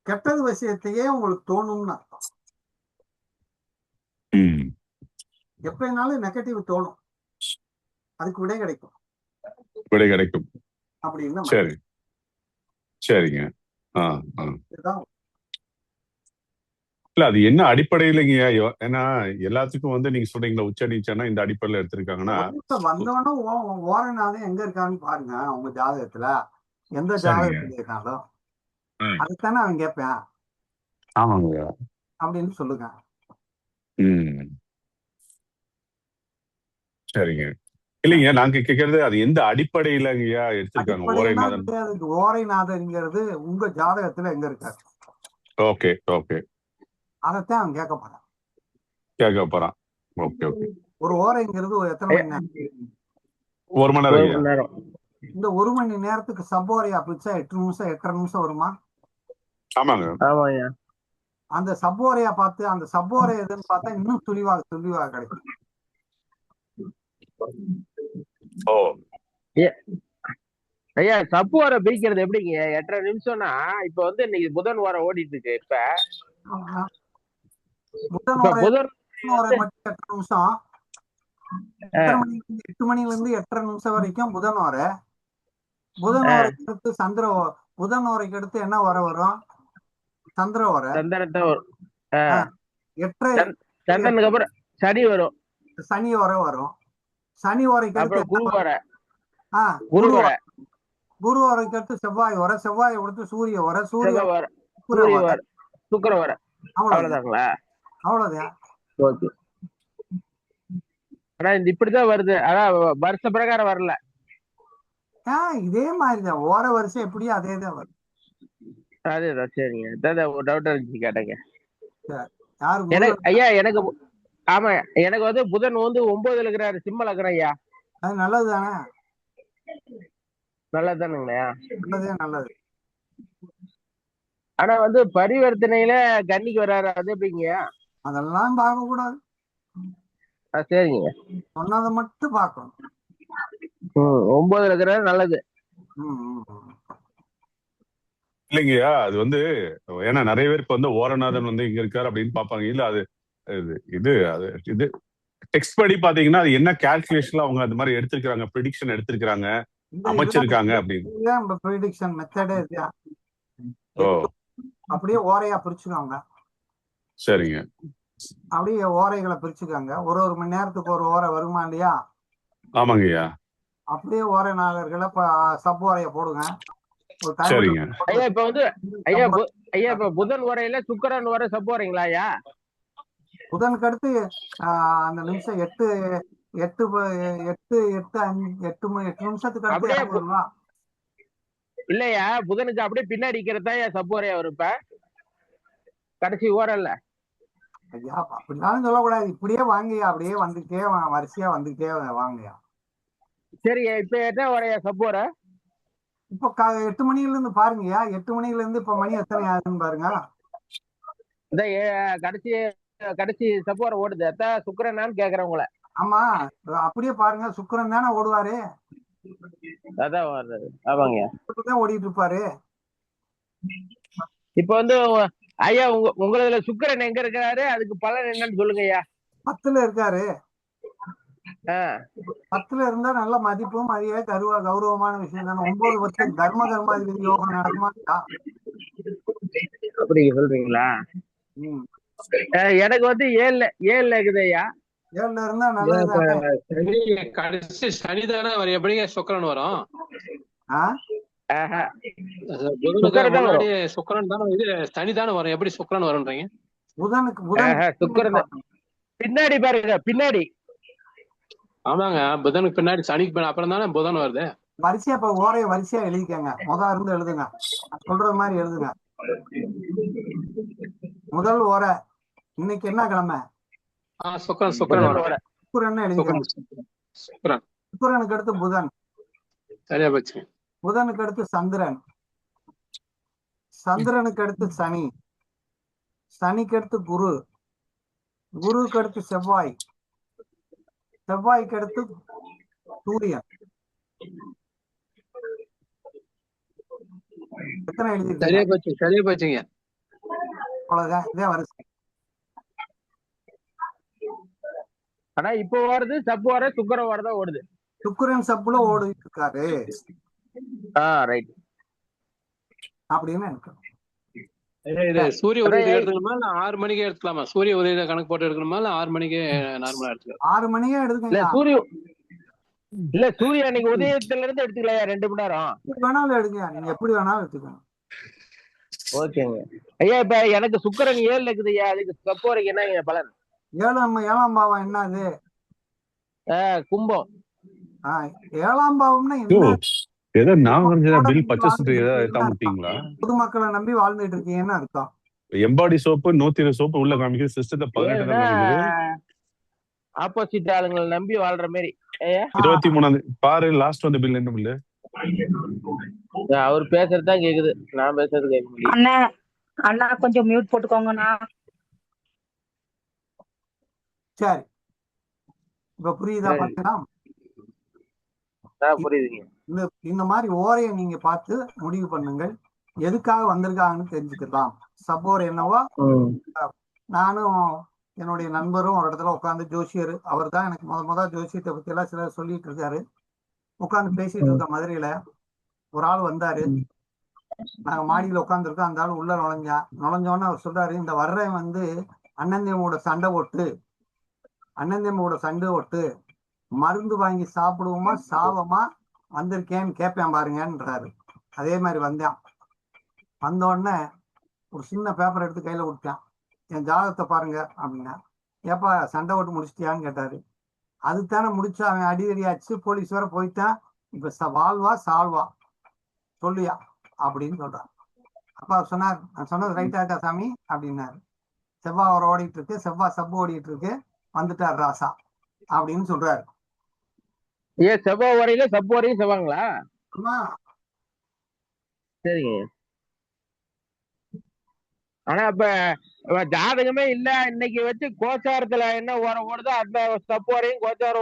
கெட்டது விஷயத்தையே உங்களுக்கு தோணும்னு அர்த்தம். ம் எப்பனாலும் நெகட்டிவ் தோணும், அதுக்கு விடை கிடைக்கும் விடை கிடைக்கும். அப்படின்னு சரி, சரிங்க. ஆ ஆ இதுதான். இல்ல, அது என்ன அடிப்படையிலங்கய்யா? ஏன்னா எல்லாத்துக்கும் வந்து நீங்க சொல்றீங்களா உச்ச நீச்சன்னா இந்த அடிப்படையில எடுத்திருக்காங்கன்னா. வந்தவனும் ஓரநாதன் எங்க இருக்கான்னு பாருங்க உங்க ஜாதகத்துல. எந்த சரிங்க. ஜாதகத்துல இருக்காலும் ம், அதுதானே அவன் கேட்பேன் ஆமாங்கய்யா. அப்படின்னு சொல்லுங்க. ம் சரிங்க. இல்லைங்க, நாங்க கேட்கறது அது எந்த அடிப்படையிலங்கய்யா எடுத்திருக்காங்க அடிப்படையெல்லாம் ஓரைநாதன்? கிடையாது. ஓரைநாதன்ங்கிறது உங்க ஜாதகத்துல எங்க இருக்காரு ஓகே ஓகே, அதைத்தான் அவன் கேட்க போறான். கேட்க போறான். Okay okay. ஒரு ஓரைங்கிறது ஒரு எத்தனை மணி நேரம்? 1 மணி நேரம் ஒரு ஐயா. மணி நேரம். இந்த 1 மணி நேரத்துக்கு சப்போரையா பிடிச்சா 8 நிமிஷம் 8.5 நிமிஷம் வருமா? ஆமாங்க. ஆமாய்யா. அந்த சப்போரையா பார்த்து அந்த சப்போரை எதுன்னு பார்த்தா இன்னும் துணிவாக கிடைக்கும். ஓ, ஐயா, சப்பு வர பிரிக்கிறது எப்படிங்க? 8.5 நிமிஷம்னா இப்ப வந்து இன்னைக்கு புதன் வாரம் ஓடிட்டு இருக்கு. இப்ப புதன் இப்ப ஓரை புதன் ஓரை மட்டும் 8 நிமிஷம். 8 மணில இருந்து 8.5 நிமிஷம் வரைக்கும் புதன் ஓரை. புதன் ஓரைக்கு அடுத்து புதன் ஓரைக்கு அடுத்து என்ன வரும்? சந்திர ஓரை. சந்திரத்தை வரும். 8.5 சந்திரனுக்கு அப்புறம் சனி வரும். சனி ஓரை வரும். சனி ஓரைக்கு அப்புறம் அடுத்து குரு வர குரு குரு வர குரு ஓரைக்கு அடுத்து செவ்வாய் ஓரை. செவ்வாய் அடுத்து சூரிய ஓரை. சூரிய செவ்வாய் வர சுக்கிர சூரிய ஓரை. வர சுக்கிர வர. அவ்வளவுதான் அவ்வளவுதாங்களா? அவ்வளவுதான். ஓகே. ஆனா இந்த இப்படிதான் வருது. அதான் வருஷ பிரகாரம் வரல. இதே மாதிரிதான் ஓரை வருஷம் எப்படியோ அதே தான் வரும். அதேதான். சரிங்க. அதான் ஒரு டவுட் இருந்துச்சு கேட்டேங்க. யாரு எனக்கு ஐயா, எனக்கு ஆமா, எனக்கு வந்து புதன் வந்து 9ல இருக்கிறாரு, சிம்ம லக்னம் ஐயா. அது நல்லது தானே? நல்லதுதானுங்களா? நல்லதே நல்லது. ஆனா வந்து பரிவர்த்தனையில கன்னிக்கு வர்றாரு, அது எப்படிங்க? அதெல்லாம் பார்க்க கூடாது, சரிங்க. சொன்னதை மட்டும் பார்க்கணும். 9ல இருக்கிறாரு, நல்லது. இல்லைங்கய்யா, அது வந்து ஏன்னா நிறைய பேருக்கு வந்து ஓரநாதன் வந்து இங்க இருக்காரு அப்படின்னு பாப்பாங்க. இல்ல அது இது டெக்ஸ்ட் படி பாத்தீங்கன்னா அது என்ன கால்குலேஷன்ல அவங்க அந்த மாதிரி எடுத்திருக்காங்க, ப்ரெடிக்ஷன் எடுத்திருக்காங்க, அமைச்சிருக்காங்க அப்படின்னு. ப்ரெடிக்ஷன் மெத்தடே இதுதான். ஓ, அப்படியே ஓரையா பிரிச்சுக்காங்க. சரிங்க. அப்படியே ஓரைகளை பிரிச்சுக்காங்க. ஒரு மணி நேரத்துக்கு ஒரு ஓரை வருமா இல்லையா? ஆமாங்கய்யா. அப்படியே ஓரை நாகர்களை சப் ஓரைய போடுங்க. சரிங்க. ஐயா இப்ப வந்து ஐயா இப்ப புதன் வரையில சுக்கிரன் வர சப்பு வரீங்களா ஐயா? புதனுக்கு அடுத்து அந்த நிமிஷம் 8 நிமிஷத்துக்கு அடுத்து அப்படியே இல்லையா புதனுக்கு அப்படியே பின்னாடி இருக்கிறதா சப்போரையா வரும் இப்ப கடைசி ஓரல்ல. ஐயா அப்படினாலும் சொல்லக்கூடாது, இப்படியே வாங்கய்யா, அப்படியே வந்துட்டே வரிசையா வந்துட்டே வாங்கய்யா. சரி இப்ப என்ன வரையா சப்போர? இப்போ 8 மணில இருந்து பாருங்கய்யா, 8 மணில இருந்து இப்ப மணி எத்தனை ஆகுதுன்னு பாருங்க. இந்த கடைசி கடைசி சப்போர ஓடுது அதான் சுக்கிரனான்னு கேக்குறேன் உங்களை. ஆமா, அப்படியே பாருங்க, சுக்கிரன் தானே ஓடுவாரு, அதான் வர்றது. ஆமாங்க. தான் ஓடிட்டு இருப்பாரு. இப்ப வந்து ஐயா உங்களதுல சுக்கிரன் எங்க இருக்கிறாரு, அதுக்கு பலன் என்னன்னு சொல்லுங்க ஐயா. 10ல இருக்காரு. ஆஹ் 10ல இருந்தா நல்ல மதிப்பும் மரியாதை கௌரவமான விஷயம் தானே. 9 10 தர்ம கர்மாதிபதி யோகம் நடக்குமா? அப்படி சொல்றீங்களா? ம். எனக்கு வந்து ஏழுல இருக்குது ஐயா. 7ல இருந்தா நல்லது தானே. சனி கடைசி சனிதானே வரும், எப்படிங்க சுக்கிரன் வரும்? புதனுக்கு முன்னாடி சுக்கிரன் தானே, இது சனி தானே வரும், எப்படி சுக்கிரன் வரும்ன்றீங்க? புதனுக்கு சுக்கிரன் பின்னாடி பாருங்க, பின்னாடி. ஆமாங்க, புதனுக்கு பின்னாடி சனிக்கு பின்னாடி அப்புறம் தானே புதன் வருது. வரிசையா இப்ப ஓரைய வரிசையா எழுதிக்கங்க, இருந்து எழுதுங்க, சொல்றது மாதிரி எழுதுங்க. முதல் ஓரை இன்னைக்கு என்ன கிழமை? சுக்கிரன் வரும். சுக்கிரன் எழுதிக்கங்க. சுக்கிரனுக்கு அடுத்து புதன், சரியா போச்சு. புதனுக்கு அடுத்து சந்திரன், சந்திரனுக்கு அடுத்து சனி, சனிக்கு அடுத்து குரு, குருவுக்கு அடுத்து செவ்வாய், செவ்வாய்க்கு அடுத்து சூரியன். எத்தனை எழுதிருக்கீங்க? சரியா போச்சு, சரியா போச்சுங்க. அவ்வளவுதான், இதே வரிசை. ஆனா இப்போ வருது சப்பு வர சுக்கர வரதான் ஓடுது. சுக்கிரன் சப்புல ஓடிட்டு இருக்காரு ரைட் அப்படின்னு எனக்கு. இது சூரிய உதயத்துக்கு எடுத்துக்கணுமா இல்ல 6 மணிக்கு எடுத்துக்கலாமா? சூரிய உதயத்தை கணக்கு போட்டு எடுக்கணுமா இல்ல 6 மணிக்கு நார்மலா எடுத்துக்கலாம்? 6 மணியே எடுத்துக்கங்க. இல்ல சூரிய அன்னைக்கு உதயத்துல இருந்து எடுத்துக்கலாம் 2 மணி நேரம். எப்படி வேணாலும் எடுங்க, நீங்க எப்படி வேணாலும் எடுத்துக்கணும். ஓகேங்க ஐயா. இப்ப எனக்கு சுக்கிரன் 7 இருக்குது ஐயா, அதுக்கு சப்போரைக்கு என்ன பலன்? 7ஆம் பாவம் என்னது? கும்பம். 7ஆம் பாவம்னா என்ன? ஏதோ நான் பில் பர்ச்சேஸ் ஏதாவது பொதுமக்களை நம்பி வாழ்ந்துட்டு இருக்கீங்கன்னு அர்த்தம். எம்பாடி சோப்பு 120 சோப்பு உள்ள காமிக்கிற சிஸ்டத்தை 18 ஆப்போசிட் ஆளுங்களை நம்பி வாழ்ற மாதிரி. 23 பாரு, லாஸ்ட் வந்த பில் என்ன பில்லு? அவர் பேசுறதுதான் கேக்குது, நான் பேசுறது கேட்க முடியும். அண்ணா அண்ணா கொஞ்சம் மியூட் போட்டுக்கோங்கண்ணா. சரி, இப்ப புரியுதா? பாத்தீங்களா? புரியுதுங்க. இந்த மாதிரி ஓரையை நீங்க பார்த்து முடிவு பண்ணுங்கள், எதுக்காக வந்திருக்காங்கன்னு தெரிஞ்சுக்கலாம். சப்போர் என்னவோ, நானும் என்னுடைய நண்பரும் ஒரு இடத்துல உட்காந்து, ஜோசியர் அவர் தான் எனக்கு முத ஜோசியத்தை பத்தி எல்லாம் சிலர் சொல்லிட்டு இருக்காரு. உட்காந்து பேசிட்டு இருக்க மதுரையில ஒரு ஆள் வந்தாரு. நாங்க மாடியில உட்காந்துருக்கோம். அந்த ஆள் உள்ள நுழைஞ்சோன்னு அவர் சொல்றாரு, இந்த வர்றேன் வந்து அண்ணந்தேமோட சண்டை ஓட்டு மருந்து வாங்கி சாப்பிடுவோமா சாவமா வந்திருக்கேன்னு கேட்பேன் பாருங்கன்றாரு. அதே மாதிரி வந்தோடனே ஒரு சின்ன பேப்பர் எடுத்து கையில கொடுத்தேன். என் ஜாதகத்தை பாருங்க அப்படின்னா, ஏப்பா சண்டை ஓட்டு முடிச்சிட்டியான்னு கேட்டாரு. அதுதானே முடிச்சு, அவன் அடியாச்சு, போலீஸ் வர போயிட்டான், இப்ப வாழ்வா சால்வா சொல்லியா அப்படின்னு சொல்றான். அப்பா சொன்னார், நான் சொன்னது ரைட் ஆட்டா சாமி அப்படின்னாரு. செவ்வாய் அவர் ஓடிட்டு இருக்கு, செவ்வாய் சப்பு ஓடிட்டு இருக்கு, வந்துட்டார் ராசா அப்படின்னு சொல்றாரு. செவ்வாய் வரையில சப்பு வரையும் செவ்வாங்களா? ஆமா, சரிங்க. ஆனா இப்ப ஜாதகமே இல்ல, இன்னைக்கு வச்சு கோச்சாரத்துல என்ன ஓரம் ஓடுதோ அந்த சப்பு வரையும் கோச்சார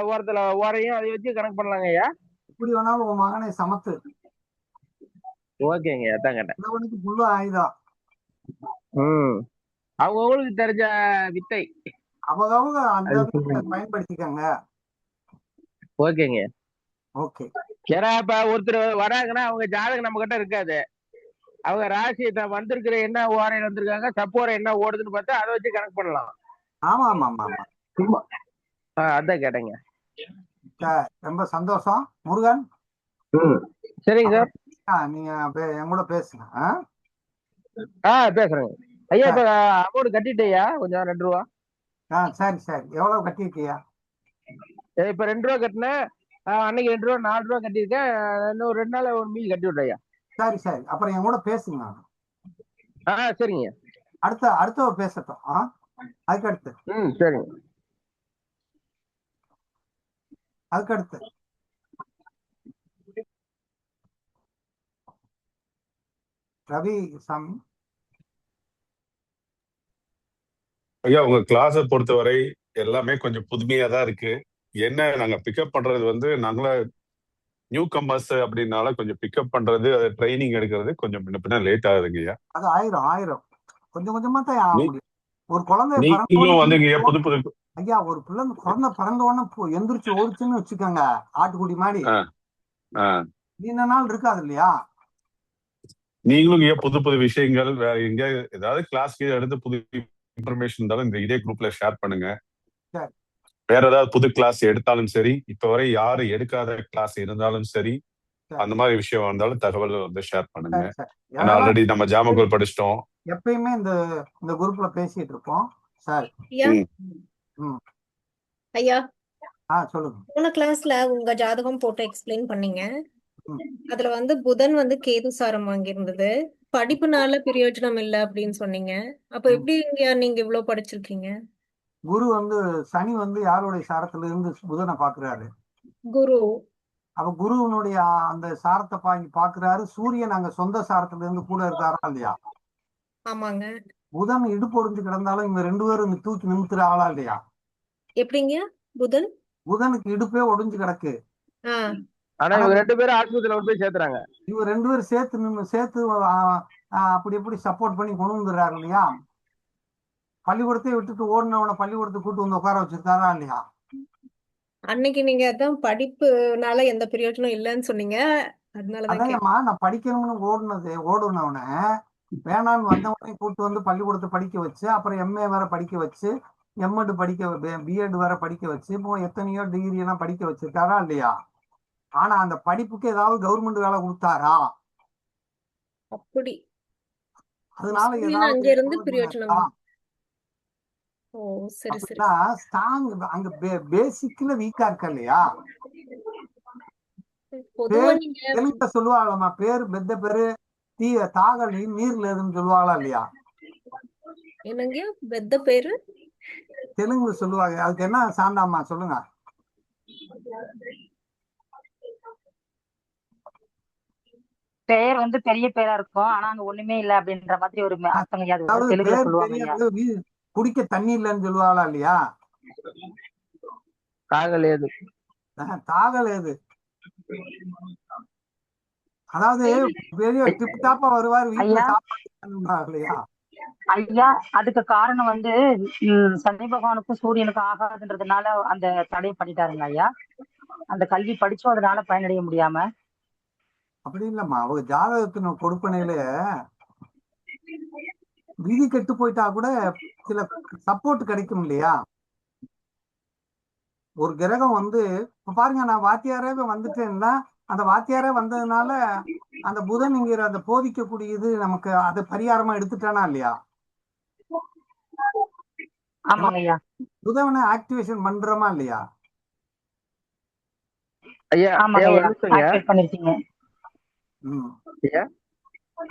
ஓரத்துல ஓரையும் அதை வச்சு கணக்கு பண்ணலாங்க ஐயா. எப்படி வேணாலும் உன் மகனை சமத்து. ஓகேங்க, அதான் கேட்டேன். முழு ஆயுதம். அவங்களுக்கு தெரிஞ்ச வித்தை அவங்க அந்த பயன்படுத்திக்கங்க. ஓகேங்க. ஓகே. ஏன்னா இப்ப ஒருத்தர் வராங்கன்னா அவங்க ஜாதகம் நம்ம கிட்ட இருக்காது, அவங்க ராசி வந்திருக்கிற என்ன ஓரையில் வந்திருக்காங்க, சப்போரை என்ன ஓடுதுன்னு பார்த்தா அதை வச்சு கணக்கு பண்ணலாம். ஆமா ஆமா ஆமா ஆமா, சும்மா அதான் கேட்டேங்க. ரொம்ப சந்தோஷம் முருகன். சரிங்க சார், நீங்க என் கூட பேசுங்க. பேசுறேங்க ஐயா. இப்ப அமௌண்ட் கட்டிட்டேயா கொஞ்சம் 2 ரூபா? சரி சரி, எவ்வளவு கட்டிருக்கியா? இப்ப 2 ரூபா கட்டினேன். அன்னைக்கு 2 ரூபா 4 ரூபா கட்டியிருக்கேன். இன்னும் 2 நாள் ஒரு மீதி கட்டி விட்றேன் ஐயா. சரி சரி, அப்புறம் என் கூட பேசுங்க. சரிங்க. அடுத்தவ பேசட்டும். அதுக்கடுத்து சரிங்க. அதுக்கடுத்து ரவி சாமி. ஐயா உங்க கிளாஸை பொறுத்தவரை எல்லாமே கொஞ்சம் புதுமையா தான் இருக்கு. என்ன நாங்க பிக்கப் பண்றது வந்து நாங்கள நியூ கம்மர்ஸ் அப்படின்னால கொஞ்சம் பிக்கப் பண்றது, அது ட்ரைனிங் எடுக்கிறது கொஞ்சம் பின்ன லேட் ஆகுதுங்க ஐயா. அது ஆயிரம் கொஞ்சம் கொஞ்சமா தான் ஆக நீ- முடியும். ஒரு குழந்தை நீங்களும் வந்துங்க ஐயா புது புது ஐயா, ஒரு குழந்தை பிறந்த உடனே எந்திரிச்சு ஓடிச்சுன்னு வச்சுக்கோங்க, ஆட்டுக்குடி மாதிரி ஆ, ஆ. நீண்ட நாள் இருக்காது இல்லையா? நீங்களும் ஐயா புது புது விஷயங்கள் வேற எங்க ஏதாவது கிளாஸ் எடுத்து புது இன்ஃபர்மேஷன் இருந்தாலும் இந்த இதே குரூப்ல ஷேர் பண்ணுங்க. சரி. வேற ஏதாவது புது கிளாஸ் எடுத்தாலும் சரி, இப்ப வரை யாரு எடுக்காத கிளாஸ் இருந்தாலும் சரி, அந்த மாதிரி விஷயம் வந்தாலும் தகவல் வந்து ஷேர் பண்ணுங்க. சரி, சரி. ஏன்னா ஆல்ரெடி நம்ம ஜாமகோல் படிச்சிட்டோம். எப்பயுமே இந்த குரூப்ல பேசிட்டு இருப்போம் சார். ஐயா ம். ஐயா சொல்லுங்க. போன கிளாஸ்ல உங்க ஜாதகம் போட்டு எக்ஸ்பிளைன் பண்ணீங்க. ம். அதுல வந்து புதன் வந்து கேது சாரம் வாங்கியிருந்தது. படிப்புனால பிரயோஜனம் இல்ல அப்படின்னு சொன்னீங்க. அப்ப எப்படி நீங்க இவ்வளவு படிச்சிருக்கீங்க? குரு வந்து சனி வந்து யாருடைய சாரத்துல இருந்து புதனை பாக்குறாரு? குரு. அப்ப குருவனுடைய அந்த சாரத்தை பாக்குறாரு. சூரியன் அங்க சொந்த சாரத்துல இருந்து கூட இருக்காரா இல்லையா? ஆமாங்க. புதன் இடுப்பு ஒடிஞ்சு கிடந்தாலும் இவங்க 2 பேரும் தூக்கி நிமித்துற ஆளா இல்லையா? எப்படிங்க? புதனுக்கு இடுப்பே ஒடிஞ்சு கிடக்கு. ஆனா இவங்க 2 பேரும் ஆஸ்பத்திரியில கொண்டு போய் சேர்த்துறாங்க. இவங்க 2 பேரும் சேர்த்து அப்படி எப்படி சப்போர்ட் பண்ணி கொண்டு வந்துடுறாரு இல்லையா? பள்ளிக்கூடத்தை விட்டுட்டு ஓடினவனை பள்ளிக்கூடத்தை கூட்டு வந்து உட்கார வச்சிருக்காரா இல்லையா? அன்னைக்கு நீங்க அதான் படிப்புனால எந்த பிரயோஜனம் இல்லைன்னு சொன்னீங்க. அதனாலதான் அதையம்மா, நான் படிக்கணும்னு ஓடுனவனை வேணான்னு வந்தவனையும் கூட்டு வந்து பள்ளிக்கூடத்தை படிக்க வச்சு, அப்புறம் எம்ஏ வேற படிக்க வச்சு, எம்எட் பிஎட் வேற படிக்க வச்சு, இப்போ எத்தனையோ டிகிரி எல்லாம் படிக்க வச்சிருக்காரா இல்லையா? ஆனா அந்த படிப்புக்கு ஏதாவது கவர்மெண்ட் வேலை கொடுத்தாரா? அப்படி அதனால அங்க இருந்து பிரயோஜனம். ஓ சரி சரி. ஸ்ட்ராங் அங்க பேசிக்ல வீக்கா இருக்கா இல்லையா? தெலுங்குல சொல்லுவாங்கம்மா, பேரு பெத்த பேரு தாகல் நீர்ல எதுன்னு சொல்லுவாங்களா இல்லையா? என்னங்க பெத்த பேரு தெலுங்குல சொல்லுவாங்க. அதுக்கு என்ன சாந்தாம்மா சொல்லுங்க. பெயர் வந்து பெரிய பேரா இருக்கும், ஆனா அங்க ஒண்ணுமே இல்ல அப்படின்ற மாதிரி ஒரு அர்த்தம் தெலுங்குல சொல்லுவாங்க. குடிக்க தண்ணி இல்லைன்னு சொல்லுவாங்களா இல்லையா? தாகல் ஏது. அதாவது பெரிய டிப் டாப்பா வருவார் வீட்டுல இல்லையா? ஐயா, அதுக்கு காரணம் வந்து சனி பகவானுக்கும் சூரியனுக்கும் ஆகாதுன்றதுனால அந்த தடை பண்ணிட்டாருங்க ஐயா. அந்த கல்வி படிச்சும் அதனால பயனடைய முடியாம. அப்படி இல்லம்மா, அவங்க ஜாதகத்தின் கொடுப்பனையில விதி கெட்டு போயிட்டா கூட சில சப்போர்ட் கிடைக்கும் இல்லையா? ஒரு கிரகம் வந்து இப்ப பாருங்க, நான் வாத்தியாரவே வந்துட்டேன்னா, அந்த வாத்தியாரே வந்ததுனால அந்த புதன்ங்கிற அந்த போதிக்கக்கூடியது நமக்கு அது பரிகாரமா எடுத்துட்டானா இல்லையா? புதவனை ஆக்டிவேஷன் பண்றோமா இல்லையா?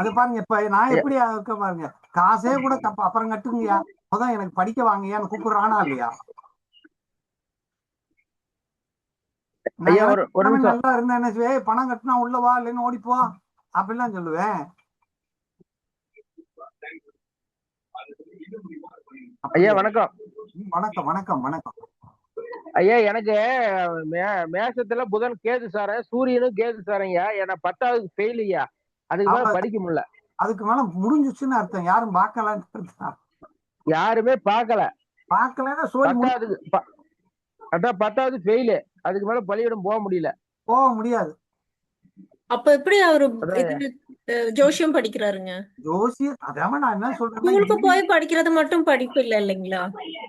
அது பாருங்க, இப்ப நான் எப்படி இருக்க பாருங்க, காசே கூட அப்புறம் கட்டுங்கய்யா, முதல் எனக்கு படிக்க வாங்கயான்னு கூப்பிடுறானா இல்லையா? நல்லா இருந்தா என்ன செய்வேன், பணம் கட்டினா உள்ளவா இல்லைன்னு ஓடிப்போ அப்படிலாம் சொல்லுவேன். ஐயா வணக்கம். வணக்கம் வணக்கம் வணக்கம் ஐயா. எனக்கு மேசத்துல புதன் கேது சார, சூரியனும் கேது சாரையா. ஏன்னா 10வது ஃபெயில் ஐயா. அதுக்கு மேல படிக்க முடியல. அதுக்கு மேல முடிஞ்சிச்சுன்னு அர்த்தம். யாரும் பார்க்கலன்னு யாருமே பார்க்கல. அதான் 10வது ஃபெயிலு. அதுக்கு மேல பள்ளியிடம் போக முடியாது. அப்ப எப்படி அவரு ஜோசியம் படிக்கிறாருங்க? ஜோசியம் அதான் நான் என்ன சொல்றேன், ஸ்கூலுக்கு போய் படிக்கிறது மட்டும் படிப்பு இல்ல இல்லைங்களா?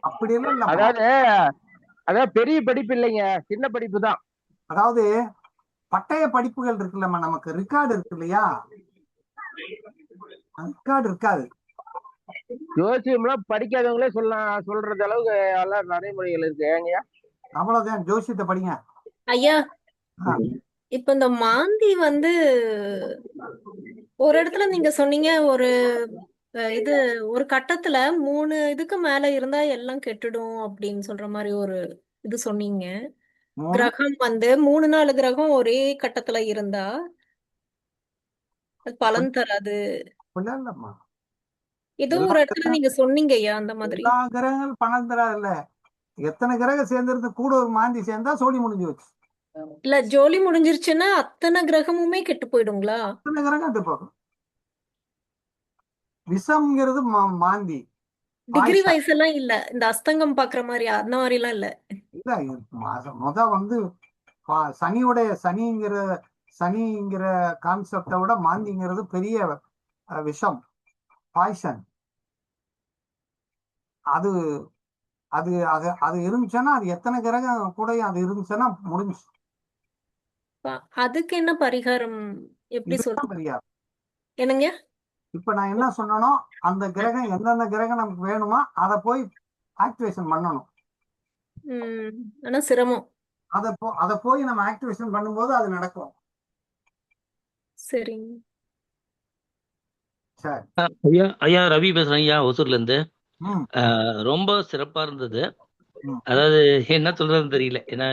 அப்படி எல்லாம் இல்ல. அதாவது பெரிய படிப்பு இல்லைங்க, சின்ன படிப்பு தான். அதாவது பட்டய படிப்புகள் இருக்குல்லம்மா, நமக்கு ரெக்கார்டு இருக்கு இல்லையா? ரெக்கார்டு இருக்காது. ஜோசியம்லாம் படிக்காதவங்களே சொல்றது அளவுக்கு எல்லாம் நடைமுறைகள் இருக்கு. ஏங்கய்யா? அவ்வளவுதான், ஜோசியத்தை படிங்க ஐயா. ஆ, இப்ப இந்த மாந்தி வந்து ஒரு இடத்துல நீங்க சொன்னீங்க ஒரு இது ஒரு கட்டத்துல 3 இதுக்கு மேல இருந்தா எல்லாம் கெட்டுடும் அப்படின்னு சொல்ற மாதிரி ஒரு இது சொன்னீங்க. 3 கிரகம் வந்து 3-4 கிரகம் ஒரே கட்டத்துல இருந்தா அது பலன் தராது. அப்படிலாம் இல்லம்மா. ஏதோ எல்லா ஒரு இடத்துல நீங்க சொன்னீங்க ஐயா அந்த மாதிரி. எல்லா கிரகங்கள் பணம் தராதுல்ல. எத்தனை கிரகம் சேர்ந்திருந்து கூட ஒரு மாந்தி சேர்ந்தா சோழி முடிஞ்சு வச்சு. இல்ல ஜோலி முடிஞ்சிருச்சுன்னா அத்தனை கிரகமுமே கெட்டு போயிடுங்களா? எத்தனை கிரகம் அது போகும். விஷம்ங்கிறது மாந்தி. டிகிரி பாய்சன் வைஸ் எல்லாம் இல்ல, இந்த அஸ்தங்கம் பாக்குற மாதிரி அந்த மாதிரி எல்லாம் இல்ல. இல்ல. முத வந்து சனிங்கிற கான்செப்டை விட மாந்திங்கிறது பெரிய விஷம், பாய்சன். அது அது அது அது இருந்துச்சுன்னா அது எத்தனை கிரகம் கூட அது இருந்துச்சுன்னா முடிஞ்சு. அதுக்கு என்ன பரிகாரம்? எப்படி இதுதான் சொல்றது பரிகாரம். என்னங்க? இப்ப நான் என்ன சொன்னனோ அந்த கிரகம் எந்தெந்த கிரகம் நமக்கு வேணுமோ அதை போய் ஆக்டிவேஷன் பண்ணணும். ஆனா சிரமம். அதை போய் நம்ம ஆக்டிவேஷன் பண்ணும்போது அது நடக்கும். சரிங்க. சரி. ஐயா ஐயா ரவி பேசுறேன் ஐயா, ஒசூர்ல இருந்து. ம் ரொம்ப சிறப்பா இருந்தது. ம் அதாவது என்ன சொல்றதுன்னு தெரியல, ஏன்னா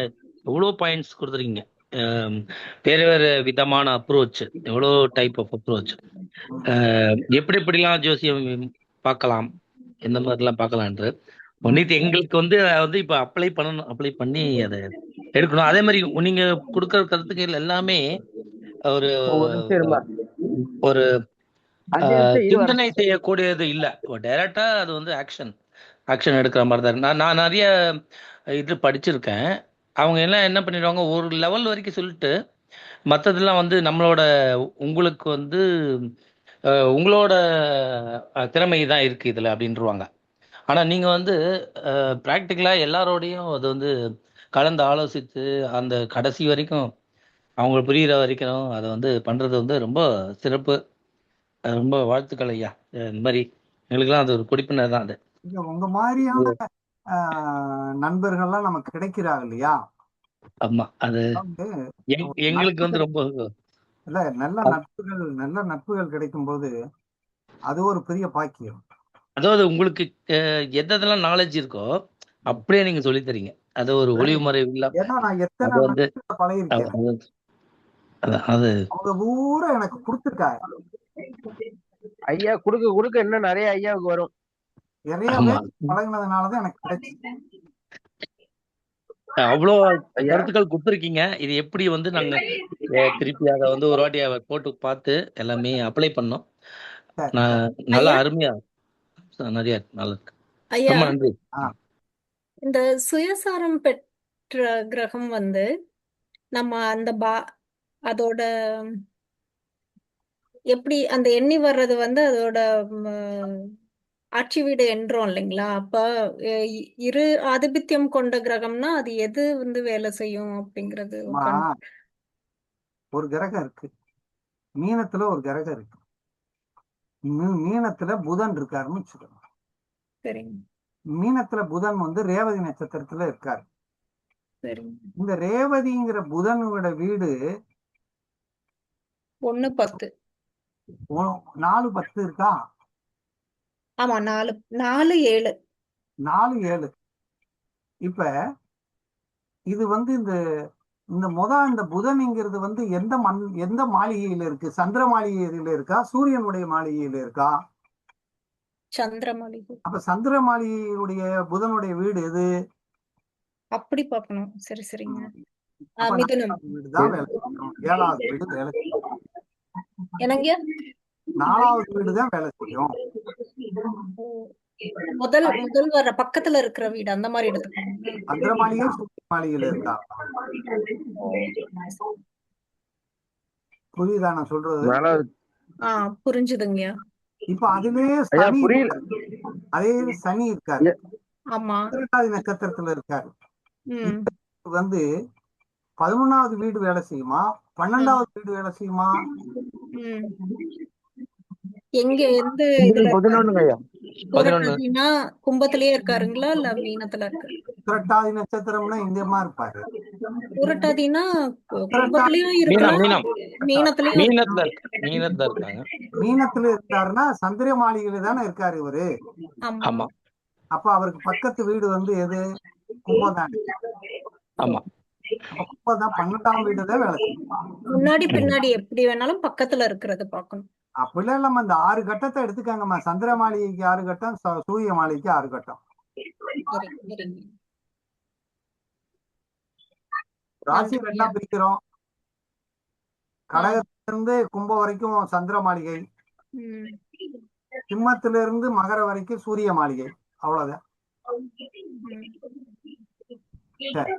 எவ்வளோ பாயிண்ட்ஸ் கொடுத்துருக்கீங்க. வேற வேற விதமான அப்ரோச், எவ்வளோ டைப் ஆஃப் அப்ரோச், எப்படி எப்படிலாம் ஜோசியம் பார்க்கலாம், எந்த மாதிரிலாம் பார்க்கலான்ட்டு ஒன்னிட்டு எங்களுக்கு வந்து இப்போ அப்ளை பண்ணணும், அப்ளை பண்ணி அதை எடுக்கணும். அதே மாதிரி நீங்க கொடுக்குற கருத்துக்கள் எல்லாமே ஒரு ஒரு நிமிஷம் இருமா. ஒரு 5 நிமிஷம் இரு வரேன். சிந்தனை செய்யக்கூடியது இல்ல, டைரக்டா அது வந்து ஆக்ஷன் எடுக்கிற மாதிரி தான் இருக்கு. நான் நிறைய இது படிச்சிருக்கேன். அவங்க எல்லாம் என்ன பண்ணிடுவாங்க, ஒரு லெவல் வரைக்கும் சொல்லிட்டு மற்றதெல்லாம் வந்து உங்களுக்கு வந்து உங்களோட திறமை தான் இருக்கு இதுல அப்படின்ருவாங்க. ஆனா நீங்க வந்து ப்ராக்டிக்கலா எல்லாரோடையும் அது வந்து கலந்து ஆலோசித்து அந்த கடைசி வரைக்கும் அவங்க புரியுற வரைக்கும் அதை வந்து பண்றது வந்து ரொம்ப சிறப்பு. ரொம்ப வாழ்த்துக்கள் ஐயா. இந்த மாதிரி எங்களுக்கெல்லாம் அது ஒரு கொடுப்பினர் தான் அது. உங்க மாதிரியான நண்பர்கள்லாம் நமக்கு கிடைக்கிறாங்க இல்லையா? ஆமா, அது எங்களுக்கு வந்து ரொம்ப இல்ல, நல்ல நட்புகள் கிடைக்கும் போது அது ஒரு பெரிய பாக்கியம். அதாவது உங்களுக்கு எதெல்லாம் நாலேஜ் இருக்கோ அப்படியே நீங்க சொல்லி தரீங்க. அது ஒரு ஒளிவு முறை இல்ல. ஏன்னா நான் எத்தனை வந்து பழகிருக்கேன், அது அவங்க பூரா எனக்கு கொடுத்துருக்காங்க. ஐயா குடுக்க இன்னும் நிறைய ஐயாவுக்கு வரும். நிறைய பழகினதுனாலதான் எனக்கு கிடைச்சு. அவ்வளோ கருத்துக்கள் கொடுத்துருக்கீங்க. இது எப்படி வந்து நாங்க திருப்பி அதை வந்து ஒரு வாட்டி போட்டு பார்த்து எல்லாமே அப்ளை பண்ணோம். நல்லா அருமையா நிறைய நல்லா இருக்கு. ரொம்ப நன்றி. இந்த சுயசாரம் பெற்ற கிரகம் வந்து நம்ம அந்த அதோட எப்படி அந்த எண்ணி வர்றது வந்து அதோட ஆட்சி வீடு என்றோம் இல்லைங்களா? அப்ப இரு ஆதிபத்தியம் கொண்ட கிரகம்னா அது எது வந்து வேலை செய்யும் அப்படிங்கிறது ஒரு கிரகம் இருக்கு, மீனத்துல ஒரு கிரகம் இருக்கு. மீனத்துல புதன் இருக்காருன்னு வச்சுக்கணும். சரிங்க. மீனத்துல புதன் வந்து ரேவதி நட்சத்திரத்துல இருக்காரு. சரிங்க. இந்த ரேவதிங்கிற புதனோட வீடு 1-10 4-10 இருக்கா? ஆமா, 4-7 4-7. இப்ப இது வந்து இந்த புதன்ங்கிறது வந்து எந்த மாளிகையில இருக்கு? சந்திர மாளிகையில இருக்கா, சூரியனுடைய மாளிகையில இருக்கா? சந்திர மாளிகை. அப்ப சந்திர மாளிகையுடைய புதனுடைய வீடு எது? அப்படி பார்க்கணும். சரி சரிங்க. வீடுதான் வேலை செய்யும். 7வது வீடு வேலை செய்யும். என்னங்க? 4வது வீடுதான் வேலை செய்யும். முதல் வர பக்கத்துல இருக்கிற வீடு அந்த மாதிரி எடுத்துக்கோங்க. சந்திர மாளிகை சூரிய மாளிகையில இருக்கா? புரியுதா நான் சொல்றது? புரிஞ்சுதுங்க. இப்ப அதுலயே அதே சனி இருக்காரு. ஆமா, நட்சத்திரத்துல இருக்காரு. வந்து 11வது வீடு வேலை செய்யுமா, 12வது வீடு வேலை செய்யுமா? எங்க எந்த இதுல கும்பத்திலேயே இருக்காருங்களா இல்ல மீனத்துல இருக்காரு? உத்திரட்டாதி நட்சத்திரம்னா எங்கம்மா இருப்பாரு? புரட்டாதினா உத்திரட்டாதி கும்பத்திலயும் மீனம் இருக்கலாம், மீனம் மீனத்திலயும் மீனத்துல இருக்கலாம். மீனத்துல இருக்காங்க. மீனத்துல இருந்தாருன்னா சந்திர மாளிகையில தானே இருக்காரு இவரு. ஆமா ஆமா அப்ப அவருக்கு பக்கத்து வீடு வந்து எது? கும்பம் தானே. ஆமா. அப்ப கும்பம் தான் 12ஆம் வீடுல வேலை செய்யும். முன்னாடி பின்னாடி எப்படி வேணாலும் பக்கத்துல இருக்கிறது பார்க்கணும். அப்படிலாம் இல்லாம இந்த 6 கட்டத்தை எடுத்துக்காங்கம்மா. சந்திர மாளிகைக்கு 6 கட்டம், சூரிய மாளிகைக்கு 6 கட்டம். சரி சரிங்க. ராசி நன்றிங்க. 2ஆ பிரிக்கிறோம். கடகத்திலிருந்து கும்பம் வரைக்கும் சந்திர மாளிகை, ம். சிம்மத்திலிருந்து மகர வரைக்கும் சூரிய மாளிகை. அவ்வளவுதான். ம். சரி.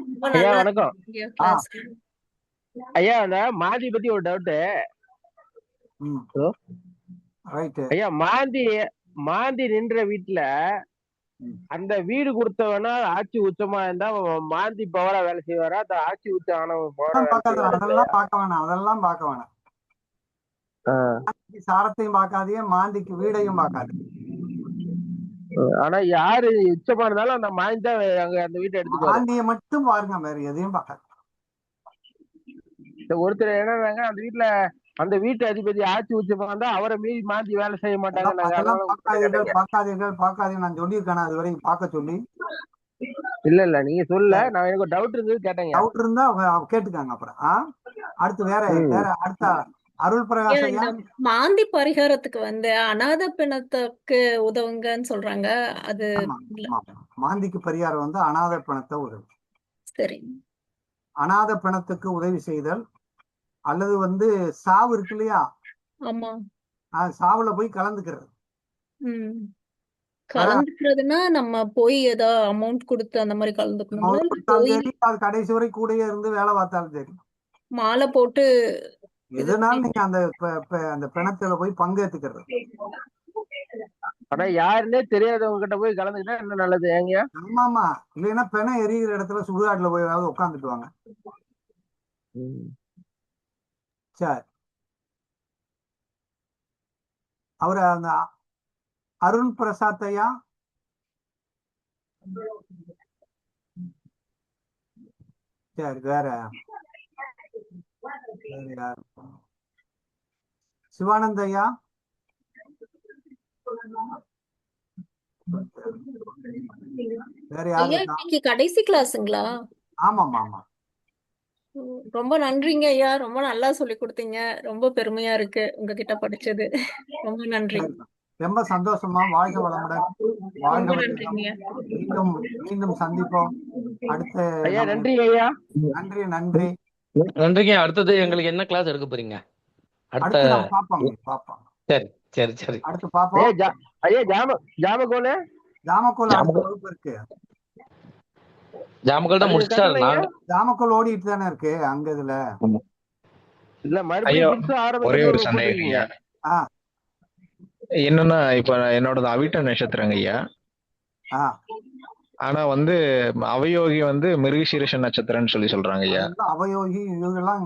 ரொம்ப ஐயா நல்லா வணக்கம். இருக்கீங்க கிளாஸ். ஐயா அந்த மாந்தி பத்தி ஒரு டவுட். ம். Hello right. ஐயா, மாந்தி நின்ற வீட்டுல ம். அந்த வீடு கொடுத்தவனா ஆட்சி உச்சமா இருந்தா மாந்தி பவரா வேலை செய்வாரா, அந்த ஆட்சி உச்சம் ஆனவன் பவரா வேலை செய்வாரா? அதெல்லாம் பார்க்க வேணாம். அதெல்லாம் பார்க்க வேணாம். மாந்திக்கு சாரத்தையும் பார்க்காதீங்க, மாந்திக்கு வீடையும் பார்க்காது. ஆனா யாரு உச்சமா இருந்தாலும் அந்த மாந்தி தான் அங்க அந்த வீட்டை எடுத்துக்குவாரு. மாந்தியை மட்டும் பாருங்க, வேற எதையும் பார்க்காது. ஒருத்தர் என்னன்னாங்க, அந்த வீட்டு அதிபதி ஆட்சி உச்சமா இருந்தா அவரை மீறி மாந்தி வேலை செய்ய மாட்டாங்க. அதெல்லாம் பார்க்காதீர்கள். நான் சொல்லியிருக்கேன் அது வரைக்கும் பார்க்க சொல்லி. இல்ல நீங்க சொல்ல, நான் எனக்கு ஒரு டவுட் இருந்தது கேட்டேங்க. டவுட் இருந்தா கேட்டுக்காங்க அப்புறம். அடுத்து வேற அடுத்த அருள் ஐயா, பிரகாஷ் ஐயா. இந்த மாந்தி பரிகாரத்துக்கு வந்து அநாத பிணத்துக்கு உதவுங்கன்னு சொல்றாங்க. அது ஆமா, இல்ல. ஆமா. மாந்திக்கு பரிகாரம் வந்து அநாத பிணத்தை உதவி. சரி. அநாத பிணத்துக்கு உதவி செய்தல், அல்லது வந்து சாவு இருக்கு இல்லையா, ஆமா. சாவுல போய் கலந்துக்கிறது. ம். கலந்துக்கிறதுனா நம்ம போய் ஏதோ அமௌண்ட் கொடுத்து அந்த மாதிரி கலந்துக்கணுங்களா, இல்ல கொடுத்தாலும் போய் சரி, அது கடைசி வரை கூடயே இருந்து வேலை பார்த்தாலும் சரி, மாலை போட்டு இது எதனாலும் நீங்க அந்த பிணத்துல போய் பங்கேற்றுக்கிறது. ஆனா யாருன்னே தெரியாதவங்க கிட்ட போய் கலந்துக்கிட்டா என்ன நல்லது ஏங்க? ஆமாமா. இல்லைன்னா பிணம் எரிகிற இடத்துல சுடுகாட்டுல போய் ஏதாவது உட்காந்துட்டு வாங்க. சரி. அவரு அந்த அருண் பிரசாத் ஐயா. சரி, வேற யார்? சிவானந்த் ஐயா. வேற யாரு ஐயா, இருக்கா? இன்னைக்கு கடைசி கிளாஸுங்களா? ஆமாமா ஆமா. ரொம்ப நன்றிங்க ஐயா, ரொம்ப நல்லா சொல்லி கொடுத்தீங்க. ரொம்ப பெருமையா இருக்கு உங்ககிட்ட படிச்சது. ரொம்ப நன்றி. ரொம்ப சந்தோஷமா. வாழ்க வளமுடன். வாழ்க ரொம்ப வளமுடன். நன்றிங்க. மீண்டும் சந்திப்போம். அடுத்த ஐயா நன்றி ஐயா. நன்றி நன்றி. நன்றிங்க. அடுத்தது எங்களுக்கு என்ன கிளாஸ் எடுக்க போறீங்க? அடுத்த அடுத்து நம்ம பார்ப்போம். சரி சரி சரி. அடுத்து பார்ப்போம். ஐயா ஜாமகோல் அடுத்த வகுப்பு இருக்கு. ஜாமகோல் தான் முடிச்சிட்டாரு. ஜாமக்கோல் ஓடிட்டு தானே இருக்கு அங்க இதுல. இல்ல மறுபடியும் ஒரே ஒரு சந்தேகம் ஐயா. என்னன்னா, இப்ப என்னோடது அவிட்ட நட்சத்திரங்க ஐயா. ஆனா வந்து அவயோகி வந்து மிருகசீரிஷ நட்சத்திரம்னு சொல்றாங்க ஐயா. அவயோகி இதெல்லாம்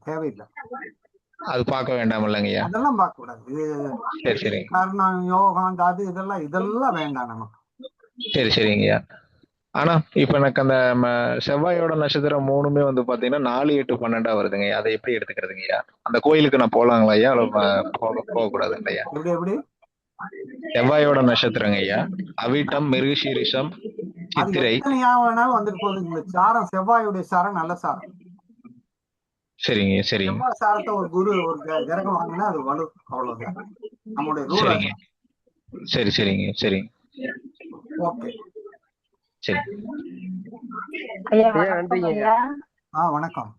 தேவையில்லை. அது பார்க்க வேண்டாம் இல்லைங்க ஐயா? அதெல்லாம் பார்க்க கூடாது. சரி சரி. காரணம் யோகம் தாது இதெல்லாம் வேண்டாம் நமக்கு. சரி சரிங்க ஐயா. ஆனா இப்ப எனக்கு அந்த செவ்வாயோட நட்சத்திரம் 3மே வந்து பாத்தீங்கன்னா 4, 8, 12 வருதுங்க ஐயா. அதை எப்படி எடுத்துக்கிறதுங்க ஐயா? அந்த கோயிலுக்கு நான் போலாங்களா ஐயா, போக கூடாதுங்க ஐயா? எப்படி செவ்வாயோட நட்சத்திரங்க ஐயா. அவிட்டம், மிருகசீரிஷம், சித்திரை. வேணாலும் வந்துட்டு போகுது. சாரம் செவ்வாயுடைய சாரம் நல்ல சாரம். சரிங்க சரிங்க. செவ்வாய் சாரத்தை ஒரு கிரகம் வாங்கினா அது வலு. அவ்வளவுதான் நம்முடைய ரூல். சரிங்க. சரிங்க சரிங்க. ஓகே. சரி. ஐயா வணக்கம் ஐயா. வணக்கம்.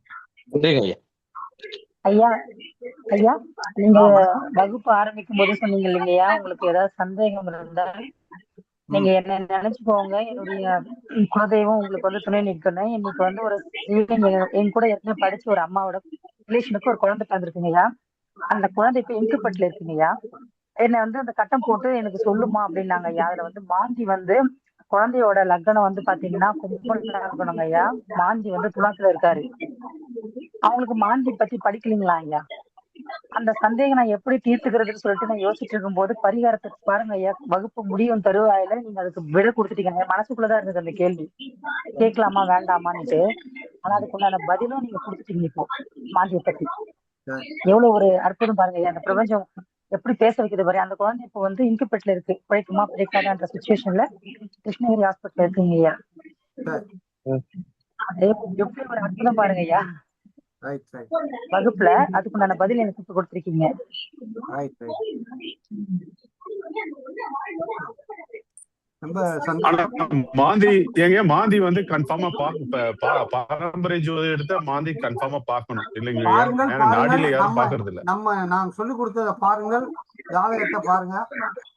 ஐயா ஐயா, நீங்க வகுப்பு ஆரம்பிக்கும் போது சொன்னீங்க இல்லைங்கய்யா, உங்களுக்கு ஏதாவது சந்தேகம் இருந்தா நீங்க என்ன நினைச்சுக்கோங்க, என்னுடைய குலதெய்வம் உங்களுக்கு வந்து துணை நிற்கணும். இன்னைக்கு வந்து ஒரு என் கூட ஏற்கனவே படிச்ச ஒரு அம்மாவோட ரிலேஷனுக்கு ஒரு குழந்தை பிறந்திருக்குங்கய்யா. அந்த குழந்தை இப்ப இன்குபேட்ல இருக்குங்கய்யா. என்னை வந்து அந்த கட்டம் போட்டு எனக்கு சொல்லுமா அப்படின்னாங்க ஐயா. அதுல வந்து மாந்தி வந்து குழந்தையோட லக்னம் வந்து பாத்தீங்கன்னா கும்பம்ல இருக்கணுங்க ஐயா. மாந்தி வந்து துலாத்துல இருக்காரு. அவங்களுக்கு மாந்தி பத்தி படிக்கலீங்களா ஐயா? அந்த சந்தேகம் நான் எப்படி தீர்த்துக்கிறதுன்னு சொல்லிட்டு நான் யோசிச்சுட்டு இருக்கும்போது பரிகாரத்துக்கு பாருங்க ஐயா, வகுப்பு முடியும் தருவாயில நீங்க அதுக்கு விட கொடுத்துட்டீங்க. என் மனசுக்குள்ளதான் இருந்தது அந்த கேள்வி, கேட்கலாமா வேண்டாமான்னுட்டு. ஆனா அதுக்குண்டான பதிலும் நீங்க கொடுத்துட்டீங்க இப்போ மாந்தியை பத்தி. எவ்வளவு ஒரு அற்புதம் பாருங்க ஐயா, அந்த பிரபஞ்சம் எப்படி பேச வைக்கிறது பாரு. அந்த குழந்தை இப்போ வந்து இன்குபேட்ல இருக்கு, பிழைக்குமா பிழைக்காதான்ற சுச்சுவேஷன்ல கிருஷ்ணகிரி ஹாஸ்பிட்டல் இருக்குங்க ஐயா. அதே எப்படி ஒரு அற்புதம் பாருங்க ஐயா, ரைட் ரைட் வகுப்புல அதுக்குண்டான பதில் எனக்கு கொடுத்துருக்கீங்க. ரைட் ரைட் ரொம்ப ஆனா சந்தோஷம். மாந்தி மாந்தி வந்து கன்ஃபார்மா பாரம்பரிய ஜோதிடத்தை மாந்தி கன்ஃபார்மா பார்க்கணும் இல்லைங்களா? பாருங்கள் ஏன்னா பாருங்கள், நாடில யாரும் நம்ம பாக்குறது இல்ல. நம்ம நான் சொல்லி கொடுத்தத பாருங்கள், ஜாதகத்தை பாருங்க,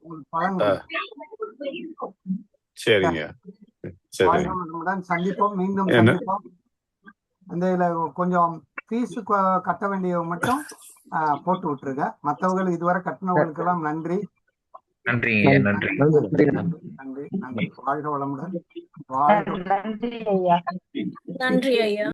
உங்களுக்கு பலன் கிடைக்கும். சரிங்க சரிங்க. வாழ்க வளமுடன். சந்திப்போம், மீண்டும் என்ன சந்திப்போம். இந்த இதுல கொஞ்சம் ஃபீஸ் கட்ட வேண்டியவங்க மட்டும் போட்டு விட்டுருங்க. மற்றவர்கள் இதுவரை கட்டினவங்களுக்கு எல்லாம் நன்றி நன்றிங்க ஐயா, நன்றி. நன்றி நன்றி நன்றி. வாழ்க வளமுடன். வாழ்க நன்றி ஐயா. நன்றி ஐயா.